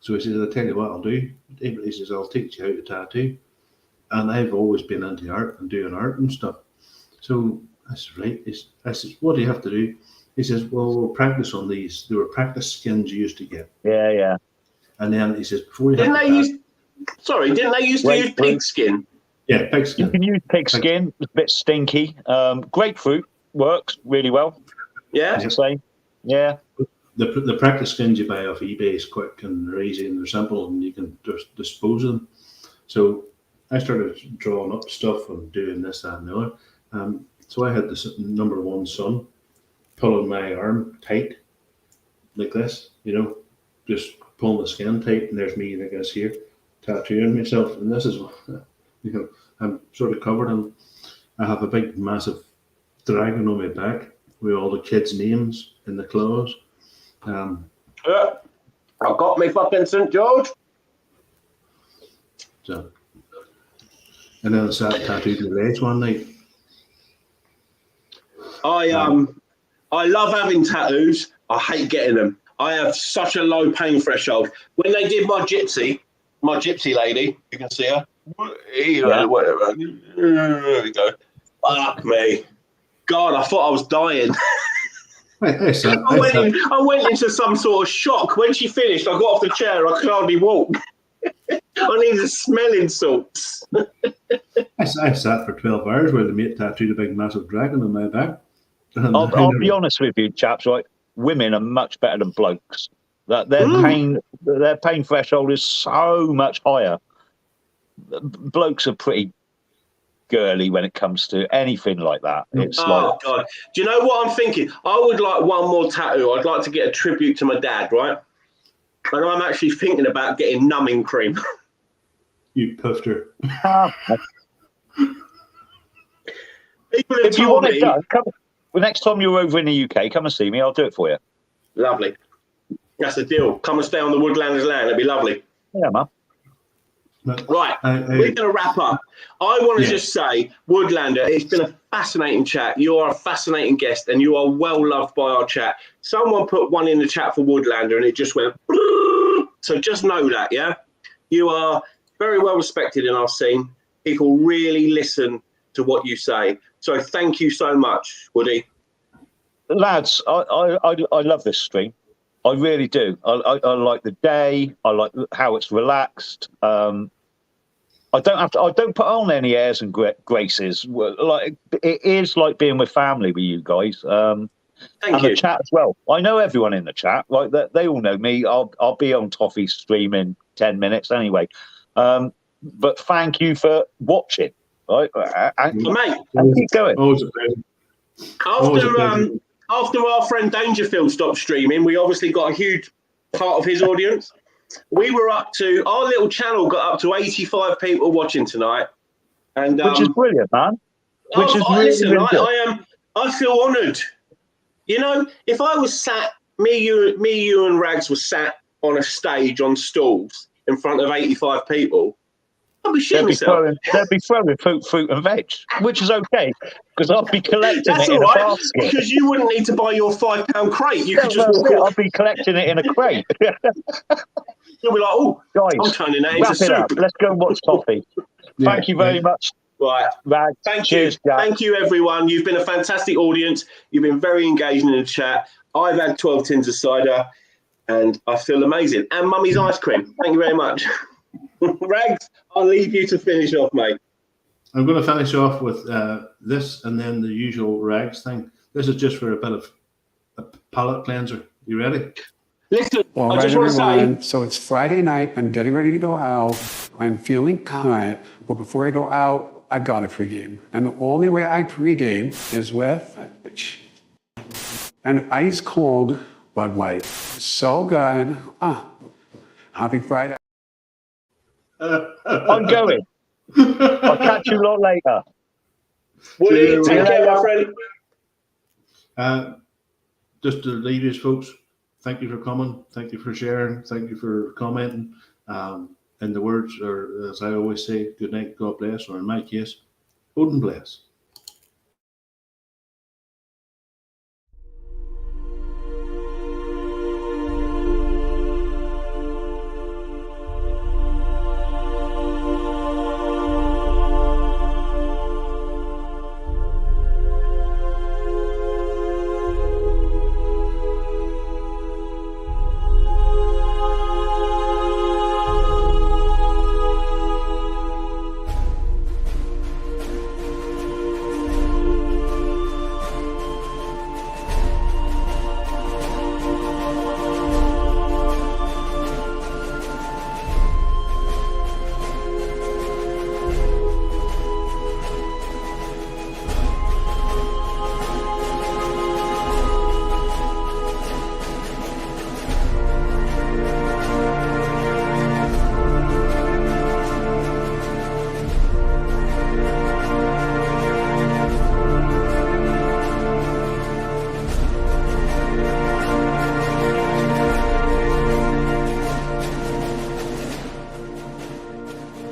So he says, I'll tell you what I'll do. He says, I'll teach you how to tattoo. And I've always been into art and doing art and stuff. So I said, right. I said, what do you have to do? He says, well, we'll practice on these. There were practice skins you used to get. Yeah. And then he says, before you didn't they used to use pig skin? Yeah, pig skin. You can use pig skin. It's a bit stinky. Grapefruit works really well. Yeah. As I say. Yeah. The practice skins you buy off eBay is quick and they're easy and they're simple and you can just dispose of them. So I started drawing up stuff and doing this, that, and the other. So I had this number one son pulling my arm tight, like this, just pulling the skin tight, and there's me, I guess, here, tattooing myself. And this is, I'm sort of covered in, I have a big, massive dragon on my back with all the kids' names in the claws. I got me fucking St. George. So, and then I sat tattooed my legs one night. I love having tattoos. I hate getting them. I have such a low pain threshold. When they did my gypsy lady, you can see her. Whatever. There we go. Fuck me. God, I thought I was dying. I went into some sort of shock. When she finished, I got off the chair. I could hardly walk. I needed smelling salts. I sat for 12 hours where the mate tattooed a big, massive dragon on my back. I'll be honest with you, chaps. Right, women are much better than blokes. That their pain threshold is so much higher. Blokes are pretty girly when it comes to anything like that. It's God. Do you know what I'm thinking? I would like one more tattoo. I'd like to get a tribute to my dad, right? And I'm actually thinking about getting numbing cream. You puffer. If you want it done, well, next time you're over in the UK, come and see me. I'll do it for you. Lovely. That's the deal. Come and stay on the Woodlander's land. It'd be lovely. Yeah, man. Right, we're going to wrap up. I want to just say, Woodlander, it's been a fascinating chat. You are a fascinating guest, and you are well loved by our chat. Someone put one in the chat for Woodlander, and it just went. So just know that, yeah. You are very well respected in our scene. People really listen to what you say. So thank you so much, Woody. Lads, I love this stream. I really do. I like the day. I like how it's relaxed. I don't put on any airs and graces. Like it is like being with family with you guys. Thank you. The chat as well. I know everyone in the chat. Like they all know me. I'll be on Toffee streaming 10 minutes anyway. But thank you for watching. Right? Mate, and keep going. Always a pleasure. After our friend Dangerfield stopped streaming, we obviously got a huge part of his audience. We were up to, our little channel got up to 85 people watching tonight. And which is brilliant, man. Which is really, listen, really good. I feel honoured. You know, if I was sat, me, you, and Ragz was sat on a stage on stools in front of 85 people, I'd be shitting myself. They'd be throwing fruit and veg, which is okay, because I'd be collecting That's it in all right, a basket. because you wouldn't need to buy your £5 crate. You could just walk off. I'd be collecting it in a crate. You'll be like, oh, guys, I'm turning that into wrap it soup. up. Let's go and watch coffee. Thank you very much. Right. Ragz. Thank you, everyone. You've been a fantastic audience. You've been very engaging in the chat. I've had 12 tins of cider, and I feel amazing. And Mummy's ice cream. Thank you very much. Ragz, I'll leave you to finish off, mate. I'm going to finish off with this and then the usual Ragz thing. This is just for a bit of a palate cleanser. You ready? Listen, All I right, just want to everyone. say, So it's Friday night. I'm getting ready to go out. I'm feeling tired. But before I go out, I got to pregame. And the only way I pregame is with an ice cold Bud Light. So good. Happy Friday. I'm going. I'll catch you a lot later. Woody, take care, my friend. Just to leave you, folks, thank you for coming. Thank you for sharing. Thank you for commenting. And the words are, as I always say, good night, God bless, or in my case, Odin bless.